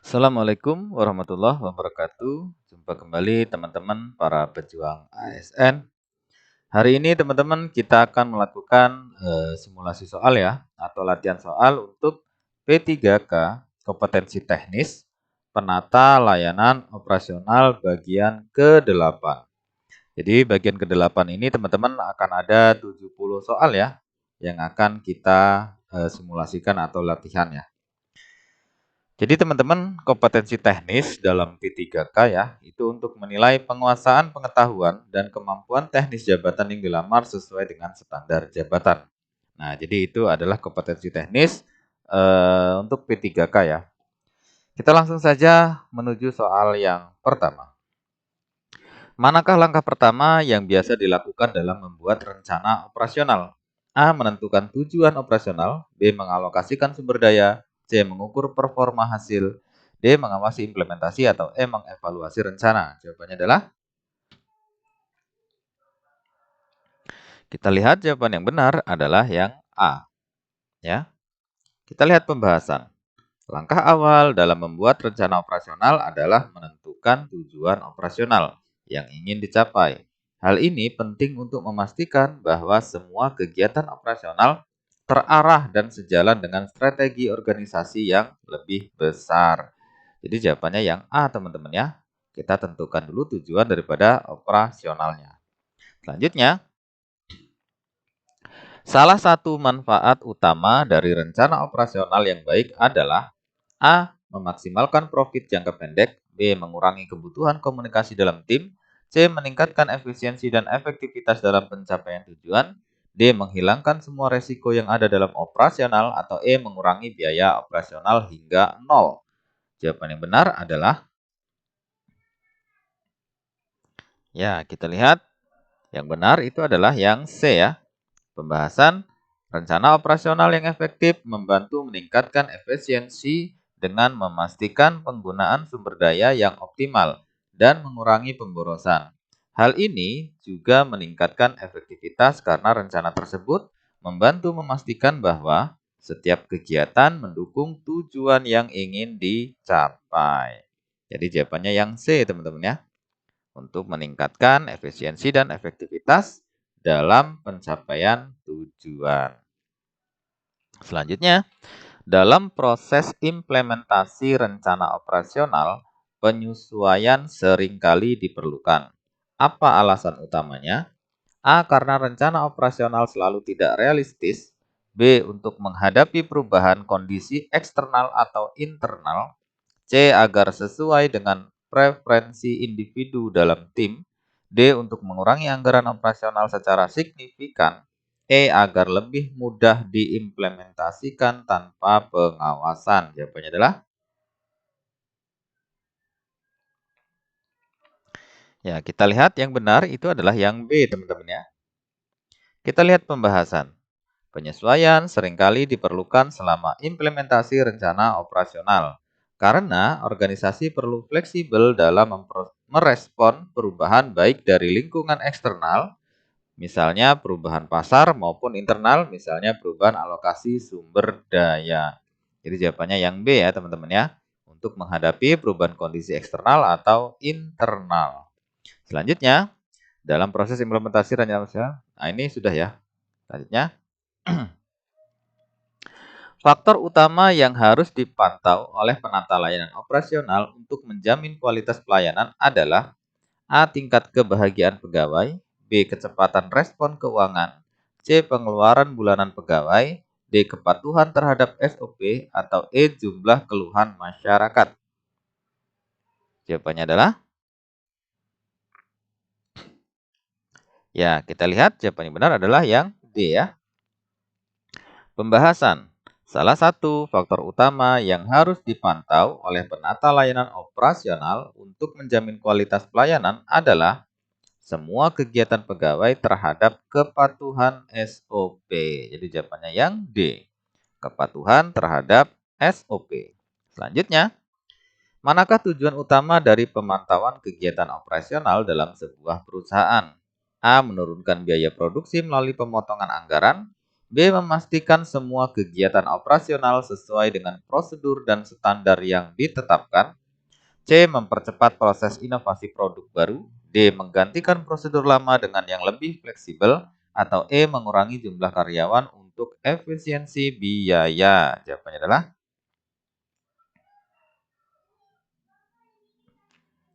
Assalamualaikum warahmatullahi wabarakatuh. Jumpa kembali teman-teman para pejuang ASN. Hari ini teman-teman kita akan melakukan simulasi soal ya atau latihan soal untuk P3K kompetensi teknis penata layanan operasional bagian ke-8. Jadi bagian ke-8 ini teman-teman akan ada 70 soal ya yang akan kita simulasikan atau latihan ya. Jadi teman-teman, kompetensi teknis dalam P3K ya, itu untuk menilai penguasaan pengetahuan dan kemampuan teknis jabatan yang dilamar sesuai dengan standar jabatan. Nah, jadi itu adalah kompetensi teknis untuk P3K ya. Kita langsung saja menuju soal yang pertama. Manakah langkah pertama yang biasa dilakukan dalam membuat rencana operasional? A. Menentukan tujuan operasional. B. Mengalokasikan sumber daya. C. Mengukur performa hasil. D. Mengawasi implementasi atau E. Mengevaluasi rencana. Jawabannya adalah kita lihat jawaban yang benar adalah yang A. Ya. Kita lihat pembahasan. Langkah awal dalam membuat rencana operasional adalah menentukan tujuan operasional yang ingin dicapai. Hal ini penting untuk memastikan bahwa semua kegiatan operasional terarah dan sejalan dengan strategi organisasi yang lebih besar. Jadi jawabannya yang A, teman-teman ya. Kita tentukan dulu tujuan daripada operasionalnya. Selanjutnya, salah satu manfaat utama dari rencana operasional yang baik adalah A. Memaksimalkan profit jangka pendek. B. Mengurangi kebutuhan komunikasi dalam tim. C. Meningkatkan efisiensi dan efektivitas dalam pencapaian tujuan. D. Menghilangkan semua resiko yang ada dalam operasional. Atau E. Mengurangi biaya operasional hingga nol. Jawaban yang benar adalah ya, kita lihat yang benar itu adalah yang C ya. Pembahasan rencana operasional yang efektif membantu meningkatkan efisiensi dengan memastikan penggunaan sumber daya yang optimal dan mengurangi pemborosan. Hal ini juga meningkatkan efektivitas karena rencana tersebut membantu memastikan bahwa setiap kegiatan mendukung tujuan yang ingin dicapai. Jadi jawabannya yang C, teman-teman ya, untuk meningkatkan efisiensi dan efektivitas dalam pencapaian tujuan. Selanjutnya, dalam proses implementasi rencana operasional, penyesuaian seringkali diperlukan. Apa alasan utamanya? A. Karena rencana operasional selalu tidak realistis. B. Untuk menghadapi perubahan kondisi eksternal atau internal. C. Agar sesuai dengan preferensi individu dalam tim. D. Untuk mengurangi anggaran operasional secara signifikan. E. Agar lebih mudah diimplementasikan tanpa pengawasan. Jawabannya adalah ya, kita lihat yang benar itu adalah yang B, teman-teman ya. Kita lihat pembahasan. Penyesuaian seringkali diperlukan selama implementasi rencana operasional, karena organisasi perlu fleksibel dalam merespon perubahan baik dari lingkungan eksternal, misalnya perubahan pasar, maupun internal, misalnya perubahan alokasi sumber daya. Jadi jawabannya yang B ya teman-teman ya, untuk menghadapi perubahan kondisi eksternal atau internal. Selanjutnya, dalam proses implementasi rencana operasional, nah ini sudah ya. Selanjutnya, faktor utama yang harus dipantau oleh penata layanan operasional untuk menjamin kualitas pelayanan adalah A. Tingkat kebahagiaan pegawai. B. Kecepatan respon keuangan. C. Pengeluaran bulanan pegawai. D. Kepatuhan terhadap SOP. Atau E. Jumlah keluhan masyarakat. Jawabannya adalah ya, kita lihat jawaban yang benar adalah yang D ya. Pembahasan. Salah satu faktor utama yang harus dipantau oleh penata layanan operasional untuk menjamin kualitas pelayanan adalah semua kegiatan pegawai terhadap kepatuhan SOP. Jadi jawabannya yang D. Kepatuhan terhadap SOP. Selanjutnya, manakah tujuan utama dari pemantauan kegiatan operasional dalam sebuah perusahaan? A. Menurunkan biaya produksi melalui pemotongan anggaran. B. Memastikan semua kegiatan operasional sesuai dengan prosedur dan standar yang ditetapkan. C. Mempercepat proses inovasi produk baru. D. Menggantikan prosedur lama dengan yang lebih fleksibel. Atau E. Mengurangi jumlah karyawan untuk efisiensi biaya. Jawabannya adalah,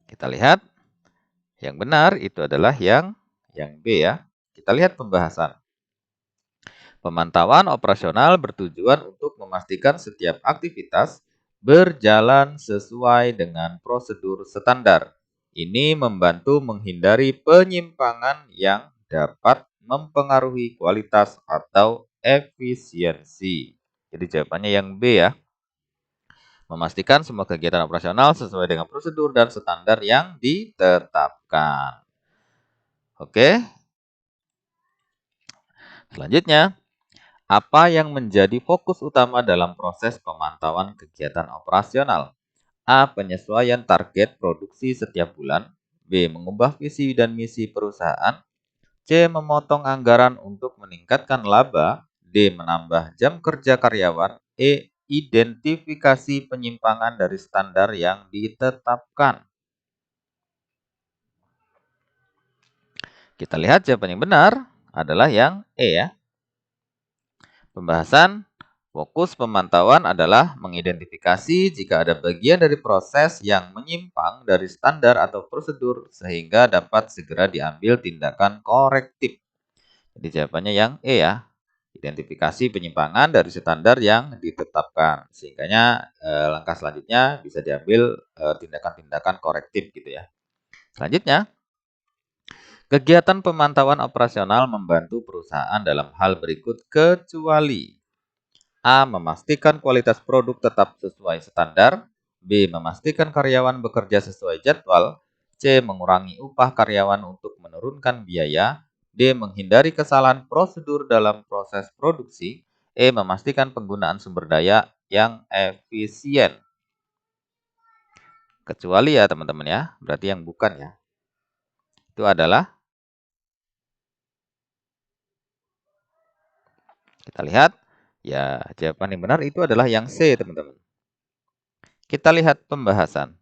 kita lihat, yang benar itu adalah yang B ya. Kita lihat pembahasan. Pemantauan operasional bertujuan untuk memastikan setiap aktivitas berjalan sesuai dengan prosedur standar. Ini membantu menghindari penyimpangan yang dapat mempengaruhi kualitas atau efisiensi. Jadi jawabannya yang B ya. Memastikan semua kegiatan operasional sesuai dengan prosedur dan standar yang ditetapkan. Oke, selanjutnya. Apa yang menjadi fokus utama dalam proses pemantauan kegiatan operasional? A. Penyesuaian target produksi setiap bulan. B. Mengubah visi dan misi perusahaan. C. Memotong anggaran untuk meningkatkan laba. D. Menambah jam kerja karyawan. E. Identifikasi penyimpangan dari standar yang ditetapkan. Kita lihat jawaban yang benar adalah yang E ya. Pembahasan. Fokus pemantauan adalah mengidentifikasi jika ada bagian dari proses yang menyimpang dari standar atau prosedur sehingga dapat segera diambil tindakan korektif. Jadi jawabannya yang E ya. Identifikasi penyimpangan dari standar yang ditetapkan. Sehingga langkah selanjutnya bisa diambil tindakan-tindakan korektif gitu ya. Selanjutnya, kegiatan pemantauan operasional membantu perusahaan dalam hal berikut kecuali A. Memastikan kualitas produk tetap sesuai standar. B. Memastikan karyawan bekerja sesuai jadwal. C. Mengurangi upah karyawan untuk menurunkan biaya. D. Menghindari kesalahan prosedur dalam proses produksi. E. Memastikan penggunaan sumber daya yang efisien. Kecuali ya teman-teman ya, berarti yang bukan ya. Itu adalah, kita lihat, ya jawaban yang benar itu adalah yang C teman-teman. Kita lihat pembahasan.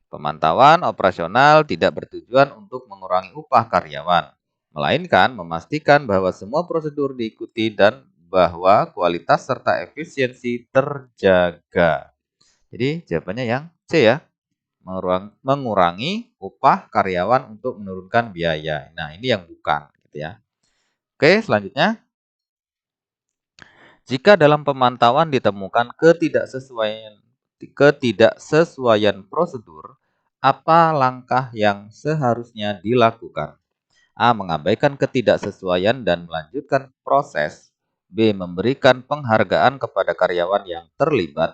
Pemantauan operasional tidak bertujuan untuk mengurangi upah karyawan, melainkan memastikan bahwa semua prosedur diikuti dan bahwa kualitas serta efisiensi terjaga. Jadi jawabannya yang C ya, mengurangi upah karyawan untuk menurunkan biaya. Nah, ini yang bukan gitu ya. Oke, selanjutnya. Jika dalam pemantauan ditemukan ketidaksesuaian prosedur, apa langkah yang seharusnya dilakukan? A. Mengabaikan ketidaksesuaian dan melanjutkan proses. B. Memberikan penghargaan kepada karyawan yang terlibat.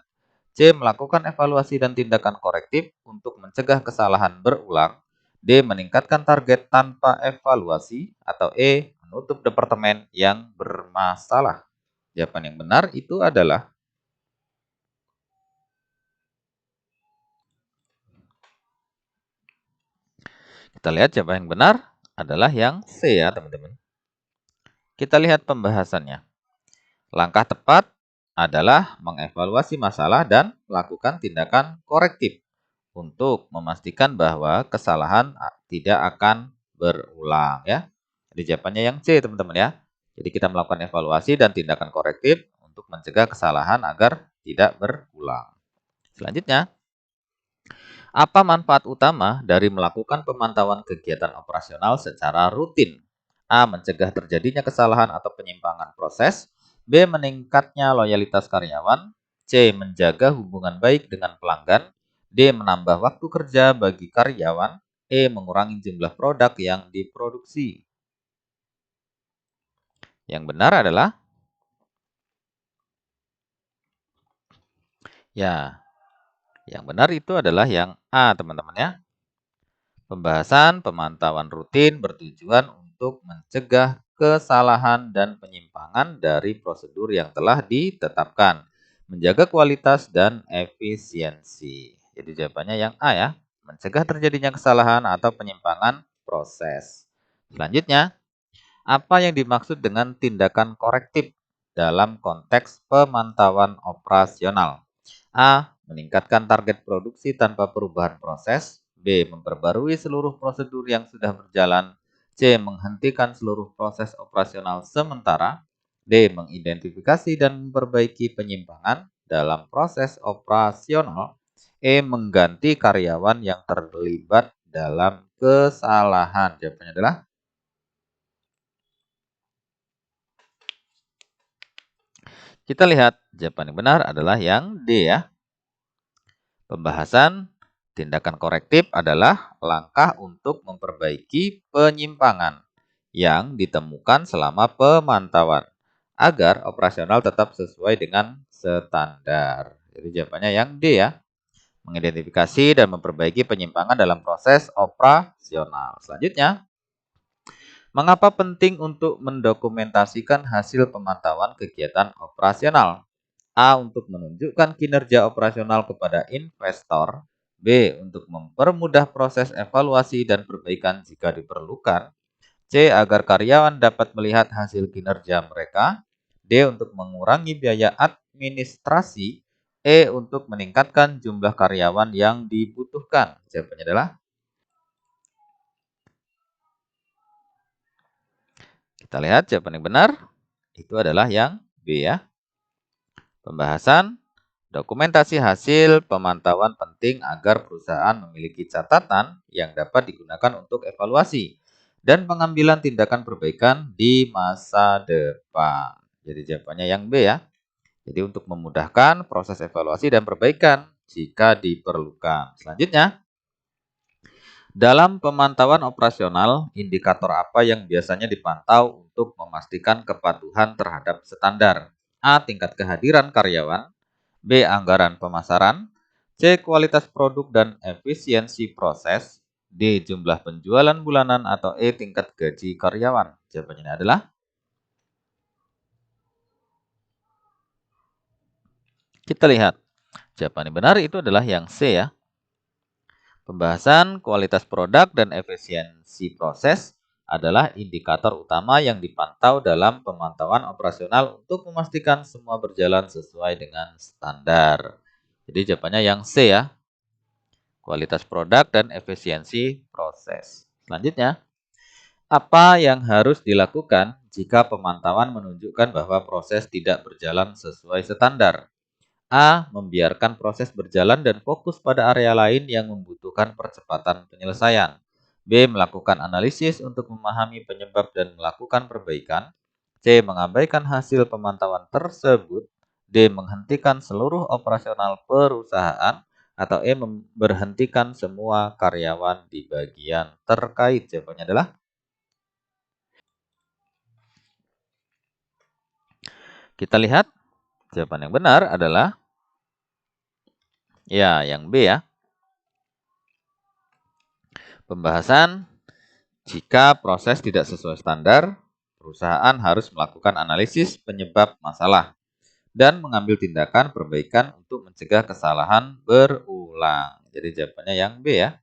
C. Melakukan evaluasi dan tindakan korektif untuk mencegah kesalahan berulang. D. Meningkatkan target tanpa evaluasi. Atau E. Menutup departemen yang bermasalah. Jawaban yang benar itu adalah, kita lihat jawaban yang benar adalah yang C ya teman-teman. Kita lihat pembahasannya. Langkah tepat adalah mengevaluasi masalah dan melakukan tindakan korektif untuk memastikan bahwa kesalahan tidak akan berulang ya. Jadi jawabannya yang C teman-teman ya. Jadi kita melakukan evaluasi dan tindakan korektif untuk mencegah kesalahan agar tidak berulang. Selanjutnya, apa manfaat utama dari melakukan pemantauan kegiatan operasional secara rutin? A. Mencegah terjadinya kesalahan atau penyimpangan proses. B. Meningkatnya loyalitas karyawan. C. Menjaga hubungan baik dengan pelanggan. D. Menambah waktu kerja bagi karyawan. E. Mengurangi jumlah produk yang diproduksi. Yang benar adalah, ya, yang benar itu adalah yang A teman-teman ya. Pembahasan pemantauan rutin bertujuan untuk mencegah kesalahan dan penyimpangan dari prosedur yang telah ditetapkan, menjaga kualitas dan efisiensi. Jadi jawabannya yang A ya, mencegah terjadinya kesalahan atau penyimpangan proses. Selanjutnya, apa yang dimaksud dengan tindakan korektif? dalam konteks pemantauan operasional. A. Meningkatkan target produksi tanpa perubahan proses. B. Memperbarui seluruh prosedur yang sudah berjalan. C. Menghentikan seluruh proses operasional sementara. D. Mengidentifikasi dan memperbaiki penyimpangan dalam proses operasional. E. Mengganti karyawan yang terlibat dalam kesalahan. Jawabannya adalah kita lihat jawaban yang benar adalah yang D ya. Pembahasan tindakan korektif adalah langkah untuk memperbaiki penyimpangan yang ditemukan selama pemantauan agar operasional tetap sesuai dengan standar. Jadi jawabannya yang D ya. Mengidentifikasi dan memperbaiki penyimpangan dalam proses operasional. Selanjutnya, mengapa penting untuk mendokumentasikan hasil pemantauan kegiatan operasional? A. Untuk menunjukkan kinerja operasional kepada investor. B. Untuk mempermudah proses evaluasi dan perbaikan jika diperlukan. C. Agar karyawan dapat melihat hasil kinerja mereka. D. Untuk mengurangi biaya administrasi. E. Untuk meningkatkan jumlah karyawan yang dibutuhkan. Jawabannya adalah kita lihat jawaban yang benar itu adalah yang B ya. Pembahasan dokumentasi hasil pemantauan penting agar perusahaan memiliki catatan yang dapat digunakan untuk evaluasi dan pengambilan tindakan perbaikan di masa depan. Jadi jawabannya yang B ya. Jadi untuk memudahkan proses evaluasi dan perbaikan jika diperlukan. Selanjutnya, dalam pemantauan operasional, indikator apa yang biasanya dipantau untuk memastikan kepatuhan terhadap standar? A. Tingkat kehadiran karyawan. B. Anggaran pemasaran. C. Kualitas produk dan efisiensi proses. D. Jumlah penjualan bulanan atau E. Tingkat gaji karyawan. Jawabannya adalah kita lihat. Jawaban yang benar itu adalah yang C ya. Pembahasan kualitas produk dan efisiensi proses adalah indikator utama yang dipantau dalam pemantauan operasional untuk memastikan semua berjalan sesuai dengan standar. Jadi jawabannya yang C ya. Kualitas produk dan efisiensi proses. Selanjutnya, apa yang harus dilakukan jika pemantauan menunjukkan bahwa proses tidak berjalan sesuai standar? A. Membiarkan proses berjalan dan fokus pada area lain yang membutuhkan percepatan penyelesaian. B. Melakukan analisis untuk memahami penyebab dan melakukan perbaikan. C. Mengabaikan hasil pemantauan tersebut. D. Menghentikan seluruh operasional perusahaan. Atau E. Memberhentikan semua karyawan di bagian terkait. Jawabannya adalah kita lihat jawaban yang benar adalah ya yang B ya. Pembahasan jika proses tidak sesuai standar, perusahaan harus melakukan analisis penyebab masalah dan mengambil tindakan perbaikan untuk mencegah kesalahan berulang. Jadi jawabannya yang B ya.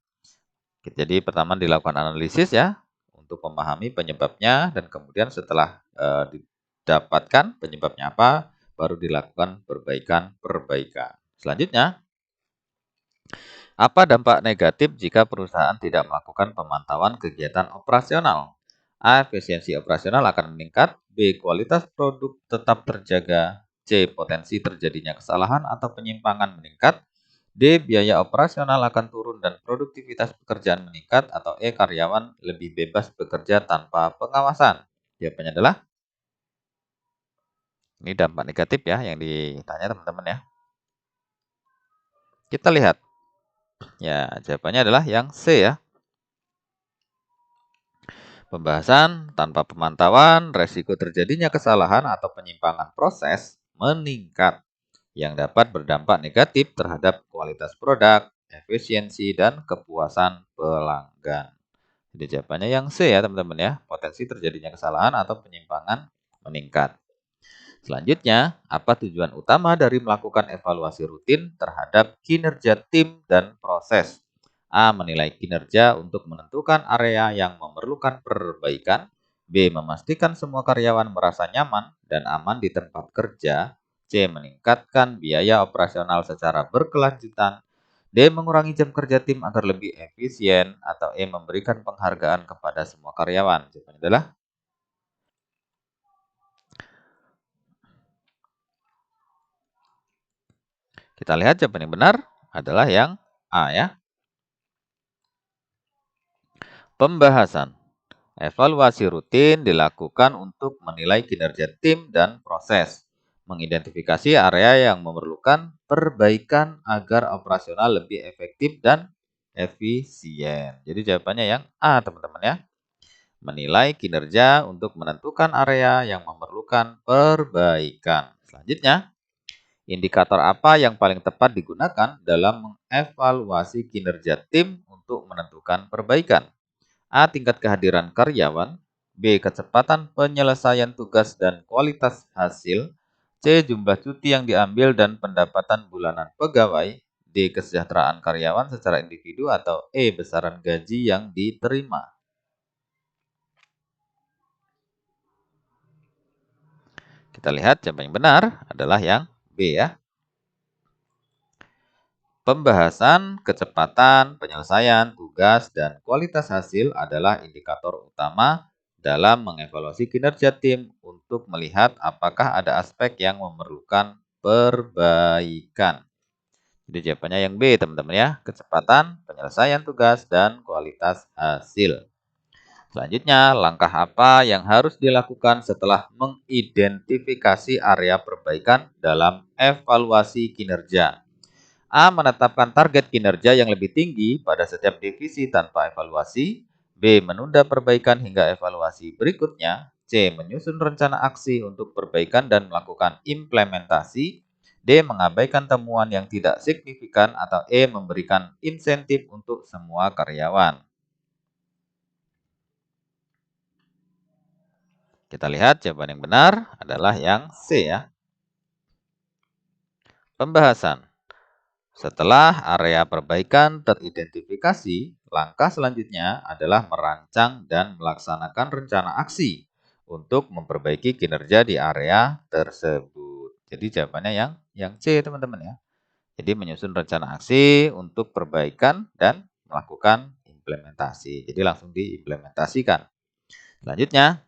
Jadi pertama dilakukan analisis ya untuk memahami penyebabnya dan kemudian setelah didapatkan penyebabnya apa, baru dilakukan perbaikan. Selanjutnya, apa dampak negatif jika perusahaan tidak melakukan pemantauan kegiatan operasional? A. Efisiensi operasional akan meningkat. B. Kualitas produk tetap terjaga. C. Potensi terjadinya kesalahan atau penyimpangan meningkat. D. Biaya operasional akan turun dan produktivitas pekerjaan meningkat. Atau E. Karyawan lebih bebas bekerja tanpa pengawasan. Jawabannya adalah ini dampak negatif ya yang ditanya teman-teman ya. Kita lihat. Ya, jawabannya adalah yang C ya. Pembahasan tanpa pemantauan, resiko terjadinya kesalahan atau penyimpangan proses meningkat yang dapat berdampak negatif terhadap kualitas produk, efisiensi, dan kepuasan pelanggan. Jadi jawabannya yang C ya teman-teman ya, potensi terjadinya kesalahan atau penyimpangan meningkat. Selanjutnya, apa tujuan utama dari melakukan evaluasi rutin terhadap kinerja tim dan proses? A. Menilai kinerja untuk menentukan area yang memerlukan perbaikan. B. Memastikan semua karyawan merasa nyaman dan aman di tempat kerja. C. Meningkatkan biaya operasional secara berkelanjutan. D. Mengurangi jam kerja tim agar lebih efisien. Atau E. Memberikan penghargaan kepada semua karyawan. Jawabannya adalah, kita lihat jawaban yang benar adalah yang A ya. Pembahasan. Evaluasi rutin dilakukan untuk menilai kinerja tim dan proses, mengidentifikasi area yang memerlukan perbaikan agar operasional lebih efektif dan efisien. Jadi jawabannya yang A, teman-teman ya. Menilai kinerja untuk menentukan area yang memerlukan perbaikan. Selanjutnya, indikator apa yang paling tepat digunakan dalam mengevaluasi kinerja tim untuk menentukan perbaikan? A. Tingkat kehadiran karyawan. B. Kecepatan penyelesaian tugas dan kualitas hasil. C. Jumlah cuti yang diambil dan pendapatan bulanan pegawai. D. Kesejahteraan karyawan secara individu. Atau E. Besaran gaji yang diterima. Kita lihat jawaban yang benar adalah yang B ya. Pembahasan, kecepatan, penyelesaian, tugas, dan kualitas hasil adalah indikator utama dalam mengevaluasi kinerja tim untuk melihat apakah ada aspek yang memerlukan perbaikan. Jadi jawabannya yang B, teman-teman ya. Kecepatan, penyelesaian tugas, dan kualitas hasil. Selanjutnya, langkah apa yang harus dilakukan setelah mengidentifikasi area perbaikan dalam evaluasi kinerja? A. Menetapkan target kinerja yang lebih tinggi pada setiap divisi tanpa evaluasi. B. Menunda perbaikan hingga evaluasi berikutnya. C. Menyusun rencana aksi untuk perbaikan dan melakukan implementasi. D. Mengabaikan temuan yang tidak signifikan. Atau E. Memberikan insentif untuk semua karyawan. Kita lihat jawaban yang benar adalah yang C ya. Pembahasan. Setelah area perbaikan teridentifikasi, langkah selanjutnya adalah merancang dan melaksanakan rencana aksi untuk memperbaiki kinerja di area tersebut. Jadi jawabannya yang C, teman-teman ya. Jadi menyusun rencana aksi untuk perbaikan dan melakukan implementasi. Jadi langsung diimplementasikan. Selanjutnya,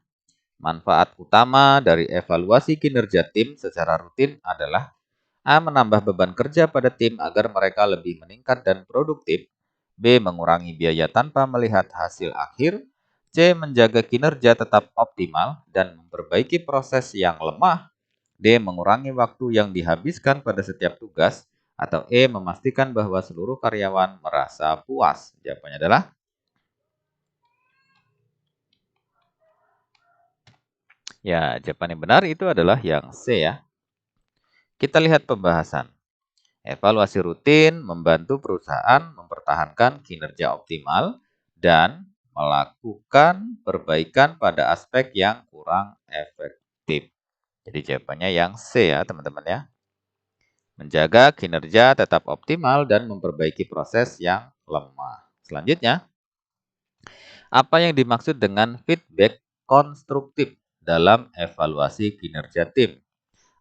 manfaat utama dari evaluasi kinerja tim secara rutin adalah A. Menambah beban kerja pada tim agar mereka lebih meningkat dan produktif. B. Mengurangi biaya tanpa melihat hasil akhir. C. Menjaga kinerja tetap optimal dan memperbaiki proses yang lemah. D. Mengurangi waktu yang dihabiskan pada setiap tugas. Atau E. Memastikan bahwa seluruh karyawan merasa puas. Jawabannya adalah, ya, jawaban yang benar itu adalah yang C ya. Kita lihat pembahasan. Evaluasi rutin membantu perusahaan mempertahankan kinerja optimal dan melakukan perbaikan pada aspek yang kurang efektif. Jadi jawabannya yang C ya, teman-teman ya. Menjaga kinerja tetap optimal dan memperbaiki proses yang lemah. Selanjutnya, apa yang dimaksud dengan feedback konstruktif dalam evaluasi kinerja tim?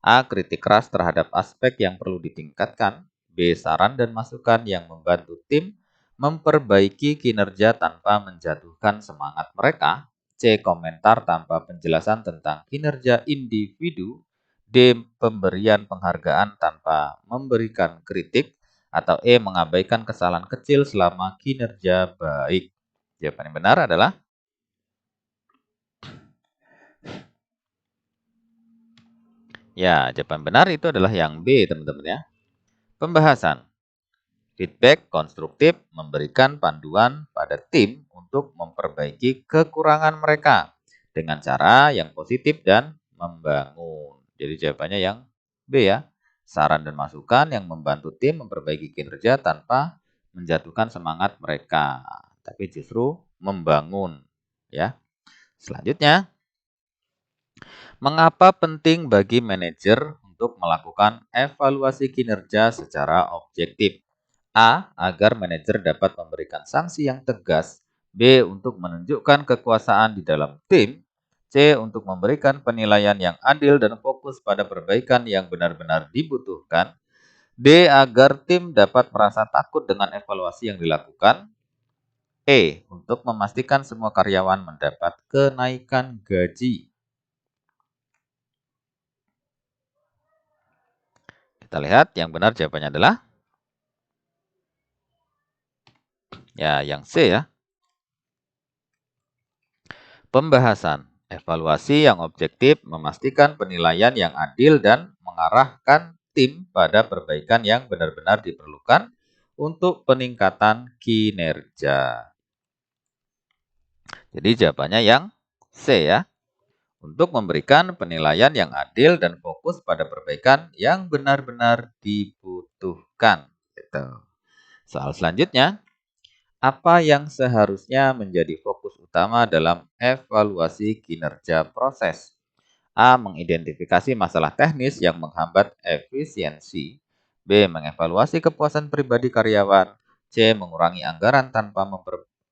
A. Kritik keras terhadap aspek yang perlu ditingkatkan. B. Saran dan masukan yang membantu tim memperbaiki kinerja tanpa menjatuhkan semangat mereka. C. Komentar tanpa penjelasan tentang kinerja individu. D. Pemberian penghargaan tanpa memberikan kritik. Atau E. Mengabaikan kesalahan kecil selama kinerja baik. Jawaban yang benar adalah, ya, jawaban benar itu adalah yang B, teman-teman ya. Pembahasan. Feedback konstruktif memberikan panduan pada tim untuk memperbaiki kekurangan mereka dengan cara yang positif dan membangun. Jadi jawabannya yang B ya. Saran dan masukan yang membantu tim memperbaiki kinerja tanpa menjatuhkan semangat mereka, tapi justru membangun ya. Selanjutnya, mengapa penting bagi manajer untuk melakukan evaluasi kinerja secara objektif? A. Agar manajer dapat memberikan sanksi yang tegas. B. Untuk menunjukkan kekuasaan di dalam tim. C. Untuk memberikan penilaian yang adil dan fokus pada perbaikan yang benar-benar dibutuhkan. D. Agar tim dapat merasa takut dengan evaluasi yang dilakukan. E. Untuk memastikan semua karyawan mendapat kenaikan gaji. Kita lihat yang benar jawabannya adalah ya yang C ya. Pembahasan. Evaluasi yang objektif memastikan penilaian yang adil dan mengarahkan tim pada perbaikan yang benar-benar diperlukan untuk peningkatan kinerja. Jadi jawabannya yang C ya. Untuk memberikan penilaian yang adil dan fokus pada perbaikan yang benar-benar dibutuhkan. Gitu. Soal selanjutnya, apa yang seharusnya menjadi fokus utama dalam evaluasi kinerja proses? A. Mengidentifikasi masalah teknis yang menghambat efisiensi. B. Mengevaluasi kepuasan pribadi karyawan. C. Mengurangi anggaran tanpa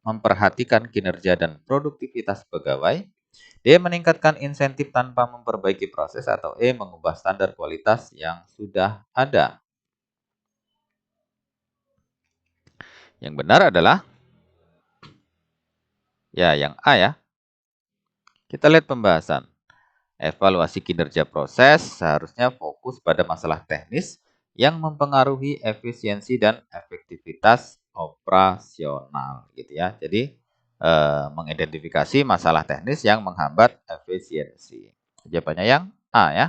memperhatikan kinerja dan produktivitas pegawai. D. Meningkatkan insentif tanpa memperbaiki proses. Atau E. Mengubah standar kualitas yang sudah ada. Yang benar adalah ya yang A ya. Kita lihat pembahasan. Evaluasi kinerja proses seharusnya fokus pada masalah teknis yang mempengaruhi efisiensi dan efektivitas operasional gitu ya. Jadi mengidentifikasi masalah teknis yang menghambat efisiensi. Jawabannya yang A ya.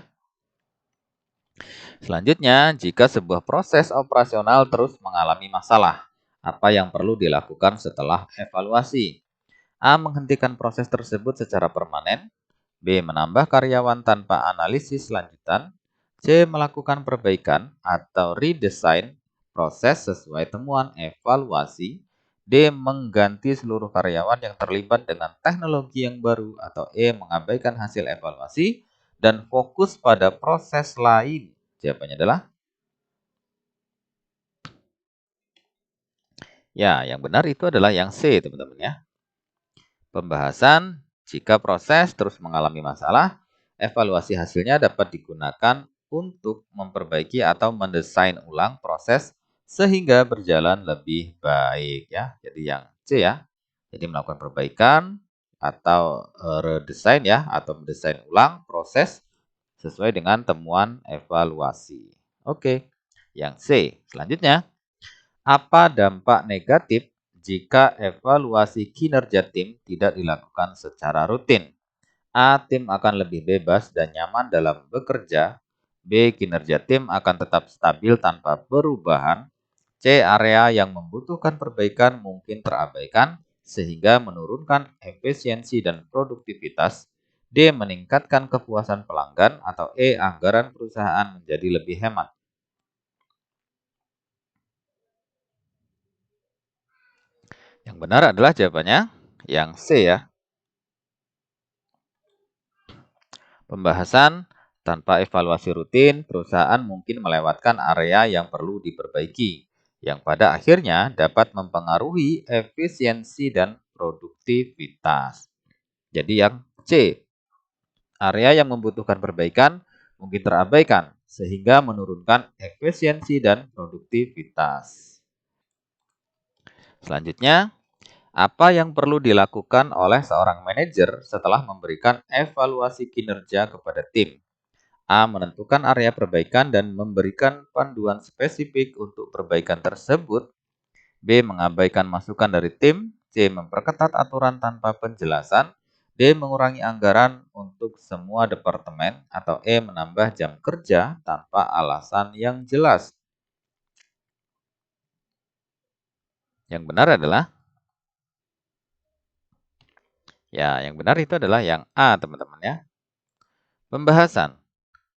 Selanjutnya, jika sebuah proses operasional terus mengalami masalah, apa yang perlu dilakukan setelah evaluasi? A. Menghentikan proses tersebut secara permanen. B. Menambah karyawan tanpa analisis lanjutan. C. Melakukan perbaikan atau redesign proses sesuai temuan evaluasi. D. Mengganti seluruh karyawan yang terlibat dengan teknologi yang baru. Atau E. Mengabaikan hasil evaluasi dan fokus pada proses lain. Jawabannya adalah ya, yang benar itu adalah yang C, teman-teman ya. Pembahasan, jika proses terus mengalami masalah, evaluasi hasilnya dapat digunakan untuk memperbaiki atau mendesain ulang proses sehingga berjalan lebih baik ya. Jadi yang C ya. Jadi melakukan perbaikan atau redesign ya atau mendesain ulang proses sesuai dengan temuan evaluasi. Oke. Yang C. Selanjutnya, apa dampak negatif jika evaluasi kinerja tim tidak dilakukan secara rutin? A. Tim akan lebih bebas dan nyaman dalam bekerja. B. Kinerja tim akan tetap stabil tanpa perubahan. C. Area yang membutuhkan perbaikan mungkin terabaikan sehingga menurunkan efisiensi dan produktivitas. D. Meningkatkan kepuasan pelanggan. Atau E. Anggaran perusahaan menjadi lebih hemat. Yang benar adalah jawabannya yang C ya. Pembahasan, tanpa evaluasi rutin, perusahaan mungkin melewatkan area yang perlu diperbaiki, yang pada akhirnya dapat mempengaruhi efisiensi dan produktivitas. Jadi yang C, area yang membutuhkan perbaikan mungkin terabaikan, sehingga menurunkan efisiensi dan produktivitas. Selanjutnya, apa yang perlu dilakukan oleh seorang manajer setelah memberikan evaluasi kinerja kepada tim? A. Menentukan area perbaikan dan memberikan panduan spesifik untuk perbaikan tersebut. B. Mengabaikan masukan dari tim. C. Memperketat aturan tanpa penjelasan. D. Mengurangi anggaran untuk semua departemen. Atau E. Menambah jam kerja tanpa alasan yang jelas. Yang benar adalah ya, yang benar itu adalah yang A, teman-teman ya. Pembahasan.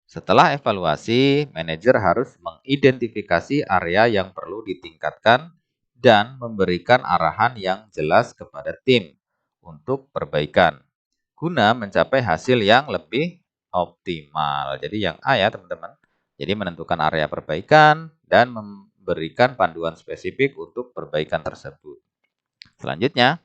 Setelah evaluasi, manajer harus mengidentifikasi area yang perlu ditingkatkan dan memberikan arahan yang jelas kepada tim untuk perbaikan guna mencapai hasil yang lebih optimal. Jadi yang A ya, teman-teman. Jadi menentukan area perbaikan dan memberikan panduan spesifik untuk perbaikan tersebut. Selanjutnya,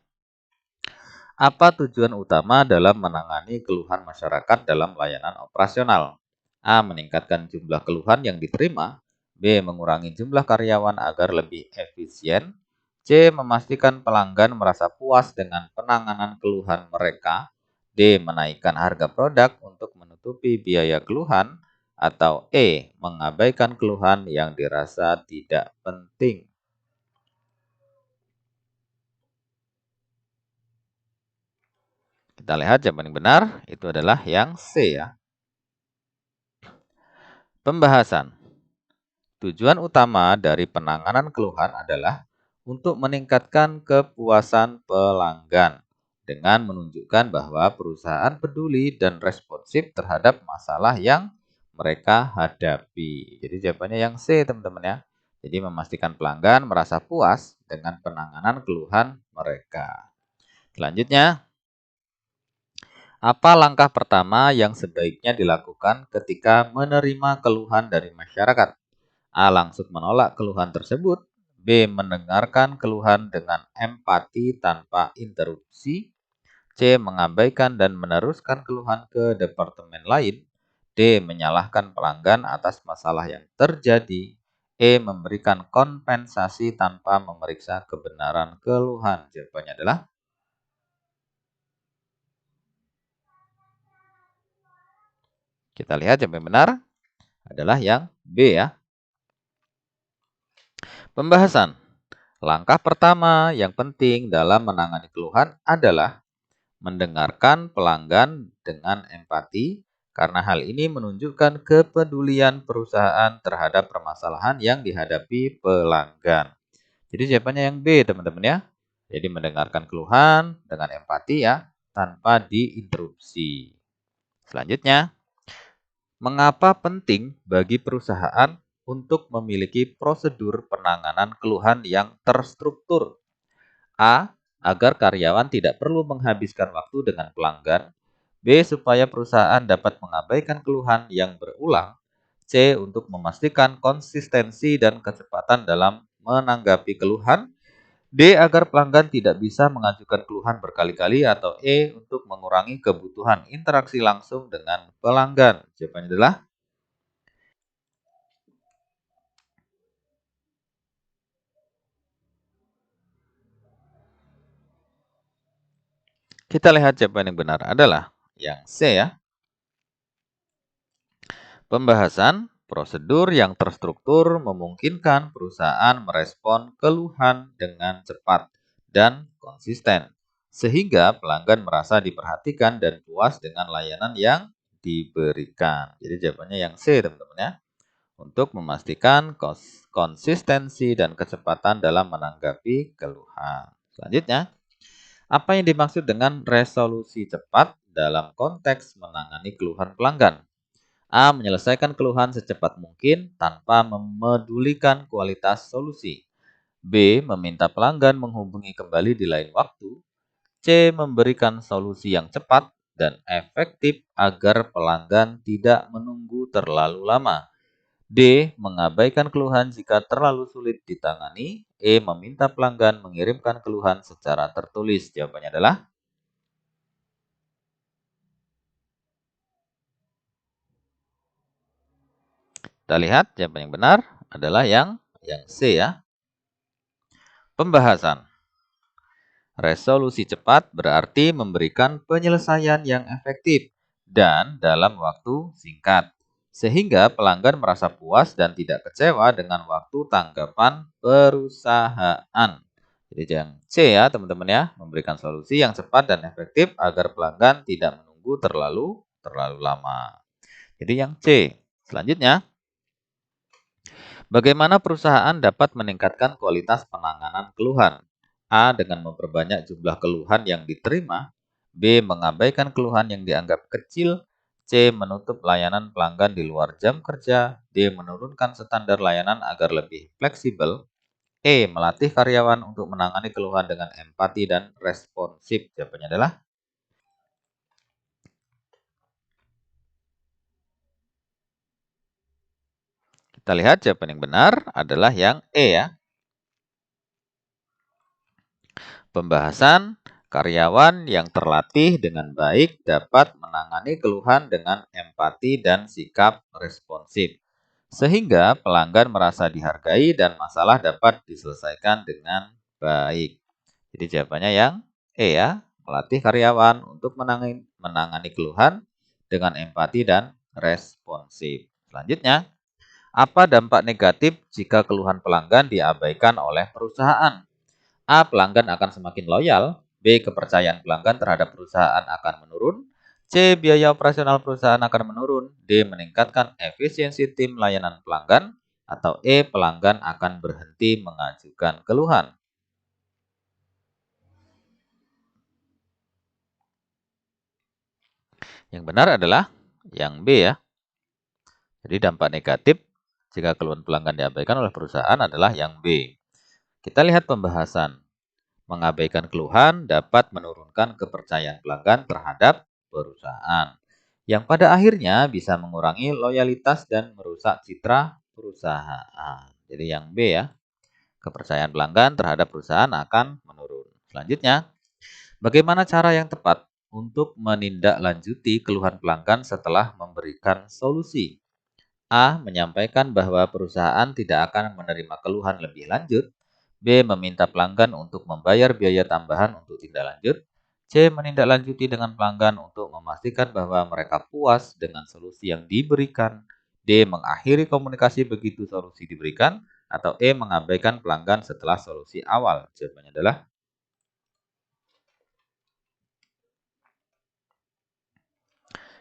Apa tujuan utama dalam menangani keluhan masyarakat dalam layanan operasional? A. Meningkatkan jumlah keluhan yang diterima. B. Mengurangi jumlah karyawan agar lebih efisien. C. Memastikan pelanggan merasa puas dengan penanganan keluhan mereka. D. Menaikkan harga produk untuk menutupi biaya keluhan. Atau E. Mengabaikan keluhan yang dirasa tidak penting. Kita lihat jawaban yang benar, itu adalah yang C ya. Pembahasan. Tujuan utama dari penanganan keluhan adalah untuk meningkatkan kepuasan pelanggan dengan menunjukkan bahwa perusahaan peduli dan responsif terhadap masalah yang mereka hadapi. Jadi jawabannya yang C, teman-teman ya. Jadi memastikan pelanggan merasa puas dengan penanganan keluhan mereka. Selanjutnya, apa langkah pertama yang sebaiknya dilakukan ketika menerima keluhan dari masyarakat? A. Langsung menolak keluhan tersebut. B. Mendengarkan keluhan dengan empati tanpa interupsi. C. Mengabaikan dan meneruskan keluhan ke departemen lain. D. Menyalahkan pelanggan atas masalah yang terjadi. E. Memberikan kompensasi tanpa memeriksa kebenaran keluhan. Jawabannya adalah, kita lihat jawaban yang benar adalah yang B ya. Pembahasan. Langkah pertama yang penting dalam menangani keluhan adalah mendengarkan pelanggan dengan empati, karena hal ini menunjukkan kepedulian perusahaan terhadap permasalahan yang dihadapi pelanggan. Jadi jawabannya yang B, teman-teman ya. Jadi mendengarkan keluhan dengan empati ya, tanpa diinterupsi. Selanjutnya, mengapa penting bagi perusahaan untuk memiliki prosedur penanganan keluhan yang terstruktur? A. Agar karyawan tidak perlu menghabiskan waktu dengan pelanggan. B. Supaya perusahaan dapat mengabaikan keluhan yang berulang. C. Untuk memastikan konsistensi dan kecepatan dalam menanggapi keluhan. D. Agar pelanggan tidak bisa mengajukan keluhan berkali-kali. Atau E. Untuk mengurangi kebutuhan interaksi langsung dengan pelanggan. Jawabannya adalah, kita lihat jawaban yang benar adalah yang C ya. Pembahasan. Prosedur yang terstruktur memungkinkan perusahaan merespon keluhan dengan cepat dan konsisten, sehingga pelanggan merasa diperhatikan dan puas dengan layanan yang diberikan. Jadi jawabannya yang C, teman-teman ya. Untuk memastikan konsistensi dan kecepatan dalam menanggapi keluhan. Selanjutnya, apa yang dimaksud dengan resolusi cepat dalam konteks menangani keluhan pelanggan? A. Menyelesaikan keluhan secepat mungkin tanpa memedulikan kualitas solusi. B. Meminta pelanggan menghubungi kembali di lain waktu. C. Memberikan solusi yang cepat dan efektif agar pelanggan tidak menunggu terlalu lama. D. Mengabaikan keluhan jika terlalu sulit ditangani. E. Meminta pelanggan mengirimkan keluhan secara tertulis. Jawabannya adalah, kita lihat jawaban yang benar adalah yang C ya. Pembahasan. Resolusi cepat berarti memberikan penyelesaian yang efektif dan dalam waktu singkat, sehingga pelanggan merasa puas dan tidak kecewa dengan waktu tanggapan perusahaan. Jadi yang C ya teman-teman ya, memberikan solusi yang cepat dan efektif agar pelanggan tidak menunggu terlalu lama. Jadi yang C. Selanjutnya, bagaimana perusahaan dapat meningkatkan kualitas penanganan keluhan? A. Dengan memperbanyak jumlah keluhan yang diterima. B. Mengabaikan keluhan yang dianggap kecil. C. Menutup layanan pelanggan di luar jam kerja. D. Menurunkan standar layanan agar lebih fleksibel. E. Melatih karyawan untuk menangani keluhan dengan empati dan responsif. Jawabannya adalah, kita lihat jawaban yang benar adalah yang E ya. Pembahasan. Karyawan yang terlatih dengan baik dapat menangani keluhan dengan empati dan sikap responsif, sehingga pelanggan merasa dihargai dan masalah dapat diselesaikan dengan baik. Jadi jawabannya yang E ya, melatih karyawan untuk menangani keluhan dengan empati dan responsif. Selanjutnya, apa dampak negatif jika keluhan pelanggan diabaikan oleh perusahaan? A. Pelanggan akan semakin loyal. B. Kepercayaan pelanggan terhadap perusahaan akan menurun. C. Biaya operasional perusahaan akan menurun. D. Meningkatkan efisiensi tim layanan pelanggan. Atau E. Pelanggan akan berhenti mengajukan keluhan. Yang benar adalah yang B ya. Jadi dampak negatif jika keluhan pelanggan diabaikan oleh perusahaan adalah yang B. Kita lihat pembahasan. Mengabaikan keluhan dapat menurunkan kepercayaan pelanggan terhadap perusahaan, yang pada akhirnya bisa mengurangi loyalitas dan merusak citra perusahaan. Jadi yang B ya, kepercayaan pelanggan terhadap perusahaan akan menurun. Selanjutnya, bagaimana cara yang tepat untuk menindaklanjuti keluhan pelanggan setelah memberikan solusi? A. Menyampaikan bahwa perusahaan tidak akan menerima keluhan lebih lanjut. B. Meminta pelanggan untuk membayar biaya tambahan untuk tindak lanjut. C. Menindaklanjuti dengan pelanggan untuk memastikan bahwa mereka puas dengan solusi yang diberikan. D. Mengakhiri komunikasi begitu solusi diberikan. Atau E. Mengabaikan pelanggan setelah solusi awal. Jawabannya adalah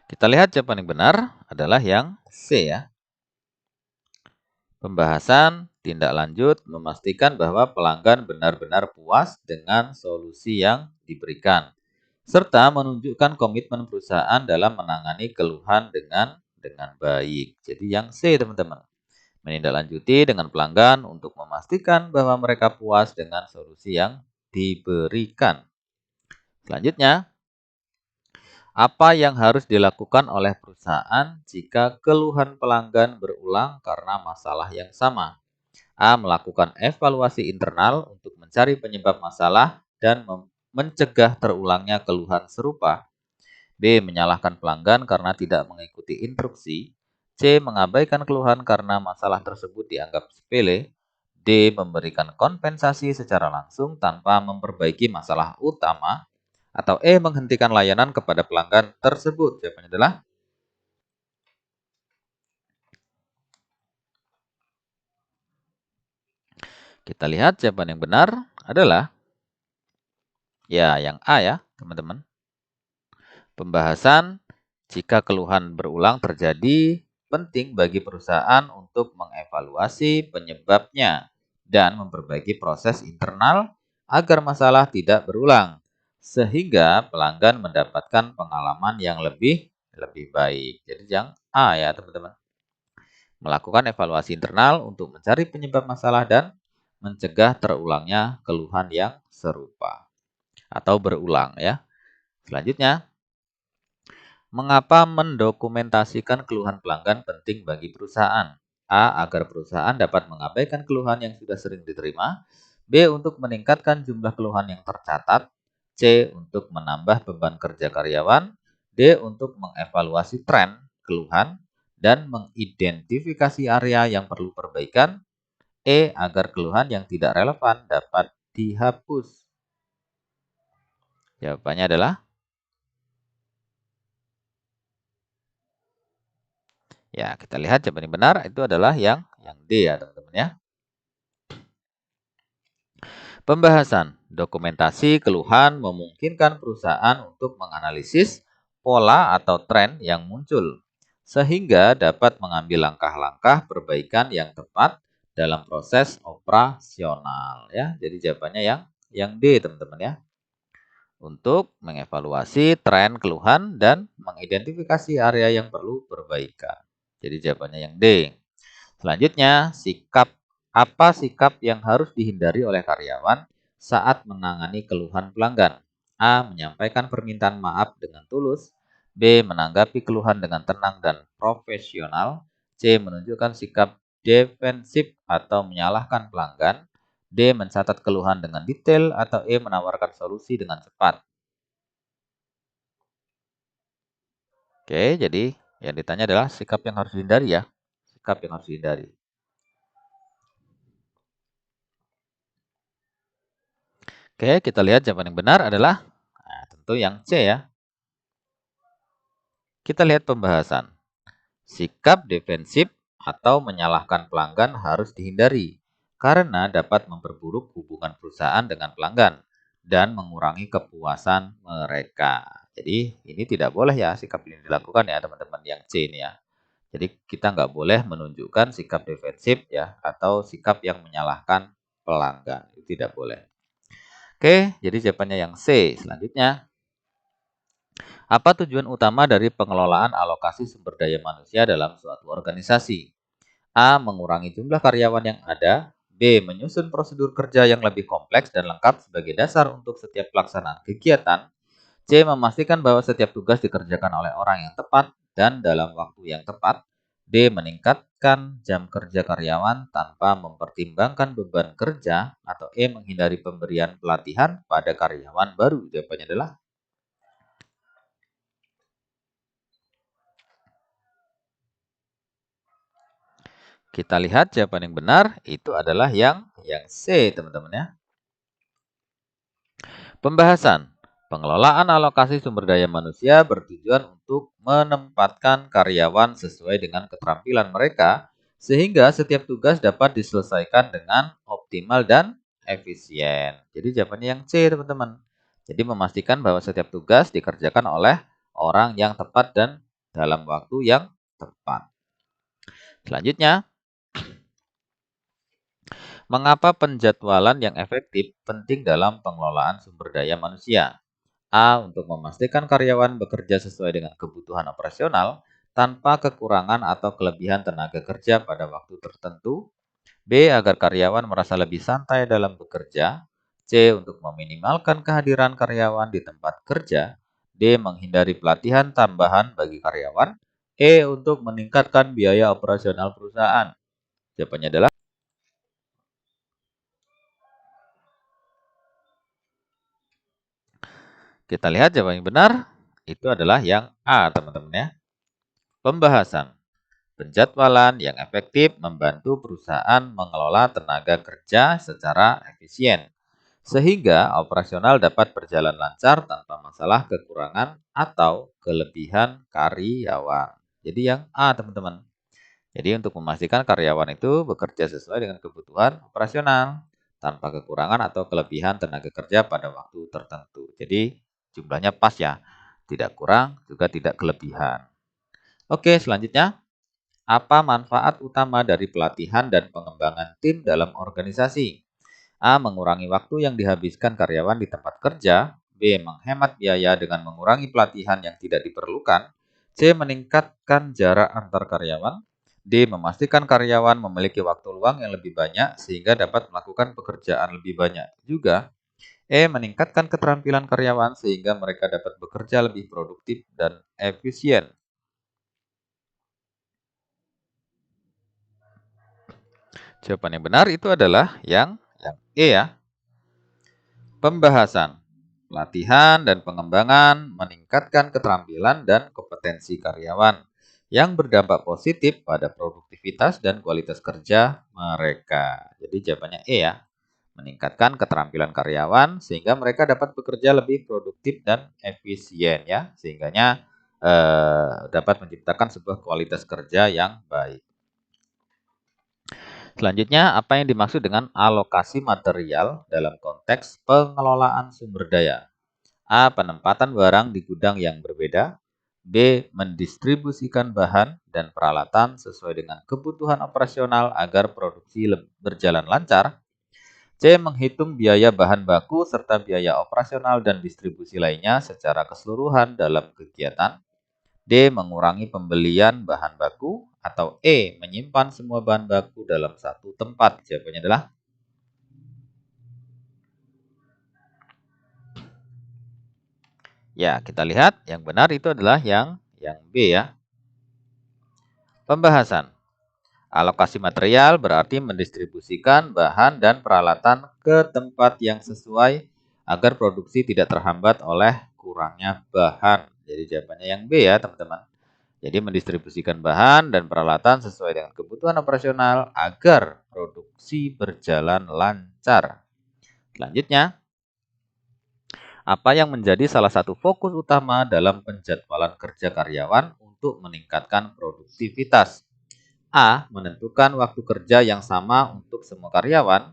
kita lihat jawaban yang benar adalah yang C ya. Pembahasan tindak lanjut memastikan bahwa pelanggan benar-benar puas dengan solusi yang diberikan, serta menunjukkan komitmen perusahaan dalam menangani keluhan dengan baik. Jadi yang C teman-teman. Menindaklanjuti dengan pelanggan untuk memastikan bahwa mereka puas dengan solusi yang diberikan. Selanjutnya, apa yang harus dilakukan oleh perusahaan jika keluhan pelanggan berulang karena masalah yang sama? A. Melakukan evaluasi internal untuk mencari penyebab masalah dan mencegah terulangnya keluhan serupa. B. Menyalahkan pelanggan karena tidak mengikuti instruksi. C. Mengabaikan keluhan karena masalah tersebut dianggap sepele. D. Memberikan kompensasi secara langsung tanpa memperbaiki masalah utama. Atau E. Menghentikan layanan kepada pelanggan tersebut. Jawabannya adalah kita lihat jawaban yang benar adalah ya yang A ya teman-teman. Pembahasan jika keluhan berulang terjadi penting bagi perusahaan untuk mengevaluasi penyebabnya dan memperbaiki proses internal agar masalah tidak berulang, sehingga pelanggan mendapatkan pengalaman yang lebih baik. Jadi yang A ya teman-teman. Melakukan evaluasi internal untuk mencari penyebab masalah dan mencegah terulangnya keluhan yang serupa atau berulang ya. Selanjutnya, mengapa mendokumentasikan keluhan pelanggan penting bagi perusahaan? A. Agar perusahaan dapat mengabaikan keluhan yang sudah sering diterima. B. Untuk meningkatkan jumlah keluhan yang tercatat. C. Untuk menambah beban kerja karyawan. D. Untuk mengevaluasi tren keluhan dan mengidentifikasi area yang perlu perbaikan. E. Agar keluhan yang tidak relevan dapat dihapus. Jawabannya adalah ya, kita lihat jawaban yang benar itu adalah yang D ya, teman-teman ya. Pembahasan dokumentasi keluhan memungkinkan perusahaan untuk menganalisis pola atau tren yang muncul, sehingga dapat mengambil langkah-langkah perbaikan yang tepat dalam proses operasional ya. Jadi jawabannya yang D, teman-teman ya. Untuk mengevaluasi tren keluhan dan mengidentifikasi area yang perlu perbaikan. Jadi jawabannya yang D. Selanjutnya, apa sikap yang harus dihindari oleh karyawan saat menangani keluhan pelanggan? A. Menyampaikan permintaan maaf dengan tulus. B. Menanggapi keluhan dengan tenang dan profesional. C. Menunjukkan sikap defensif atau menyalahkan pelanggan. D. Mencatat keluhan dengan detail, atau E. Menawarkan solusi dengan cepat. Oke, jadi yang ditanya adalah sikap yang harus dihindari ya. Sikap yang harus dihindari. Oke, kita lihat jawaban yang benar adalah tentu yang C ya. Kita lihat pembahasan. Sikap defensif atau menyalahkan pelanggan harus dihindari karena dapat memperburuk hubungan perusahaan dengan pelanggan dan mengurangi kepuasan mereka. Jadi ini tidak boleh ya sikap ini dilakukan ya teman-teman yang C ini ya. Jadi kita nggak boleh menunjukkan sikap defensif ya atau sikap yang menyalahkan pelanggan. Itu tidak boleh. Oke, jadi jawabannya yang C. Selanjutnya, apa tujuan utama dari pengelolaan alokasi sumber daya manusia dalam suatu organisasi? A. Mengurangi jumlah karyawan yang ada. B. Menyusun prosedur kerja yang lebih kompleks dan lengkap sebagai dasar untuk setiap pelaksanaan kegiatan. C. Memastikan bahwa setiap tugas dikerjakan oleh orang yang tepat dan dalam waktu yang tepat. D. Meningkatkan jam kerja karyawan tanpa mempertimbangkan beban kerja. Atau E. Menghindari pemberian pelatihan pada karyawan baru. Jawabannya adalah kita lihat jawaban yang benar itu adalah yang C, teman-teman ya. Pembahasan. Pengelolaan alokasi sumber daya manusia bertujuan untuk menempatkan karyawan sesuai dengan keterampilan mereka sehingga setiap tugas dapat diselesaikan dengan optimal dan efisien. Jadi jawabannya yang C, teman-teman. Jadi memastikan bahwa setiap tugas dikerjakan oleh orang yang tepat dan dalam waktu yang tepat. Selanjutnya, mengapa penjadwalan yang efektif penting dalam pengelolaan sumber daya manusia? A. Untuk memastikan karyawan bekerja sesuai dengan kebutuhan operasional tanpa kekurangan atau kelebihan tenaga kerja pada waktu tertentu. B. Agar karyawan merasa lebih santai dalam bekerja. C. Untuk meminimalkan kehadiran karyawan di tempat kerja. D. Menghindari pelatihan tambahan bagi karyawan. E. Untuk meningkatkan biaya operasional perusahaan. Jawabannya adalah kita lihat jawaban yang benar itu adalah yang A, teman-teman ya. Pembahasan. Penjadwalan yang efektif membantu perusahaan mengelola tenaga kerja secara efisien, sehingga operasional dapat berjalan lancar tanpa masalah kekurangan atau kelebihan karyawan. Jadi yang A, teman-teman. Jadi untuk memastikan karyawan itu bekerja sesuai dengan kebutuhan operasional, tanpa kekurangan atau kelebihan tenaga kerja pada waktu tertentu. Jadi jumlahnya pas ya, tidak kurang juga tidak kelebihan. Oke, selanjutnya. Apa manfaat utama dari pelatihan dan pengembangan tim dalam organisasi? A. Mengurangi waktu yang dihabiskan karyawan di tempat kerja. B. Menghemat biaya dengan mengurangi pelatihan yang tidak diperlukan. C. Meningkatkan jarak antar karyawan. D. Memastikan karyawan memiliki waktu luang yang lebih banyak sehingga dapat melakukan pekerjaan lebih banyak juga. E. Meningkatkan keterampilan karyawan sehingga mereka dapat bekerja lebih produktif dan efisien. Jawaban yang benar itu adalah yang E ya. Pembahasan. Pelatihan dan pengembangan meningkatkan keterampilan dan kompetensi karyawan yang berdampak positif pada produktivitas dan kualitas kerja mereka. Jadi jawabannya E ya. Meningkatkan keterampilan karyawan sehingga mereka dapat bekerja lebih produktif dan efisien ya. Sehingganya dapat menciptakan sebuah kualitas kerja yang baik. Selanjutnya, apa yang dimaksud dengan alokasi material dalam konteks pengelolaan sumber daya? A. Penempatan barang di gudang yang berbeda. B. Mendistribusikan bahan dan peralatan sesuai dengan kebutuhan operasional agar produksi berjalan lancar. C. Menghitung biaya bahan baku serta biaya operasional dan distribusi lainnya secara keseluruhan dalam kegiatan. D. Mengurangi pembelian bahan baku. Atau E. Menyimpan semua bahan baku dalam satu tempat. Jawabannya adalah ya, kita lihat yang benar itu adalah yang B ya. Pembahasan. Alokasi material berarti mendistribusikan bahan dan peralatan ke tempat yang sesuai agar produksi tidak terhambat oleh kurangnya bahan. Jadi jawabannya yang B ya, teman-teman. Jadi mendistribusikan bahan dan peralatan sesuai dengan kebutuhan operasional agar produksi berjalan lancar. Selanjutnya, apa yang menjadi salah satu fokus utama dalam penjadwalan kerja karyawan untuk meningkatkan produktivitas? A. Menentukan waktu kerja yang sama untuk semua karyawan.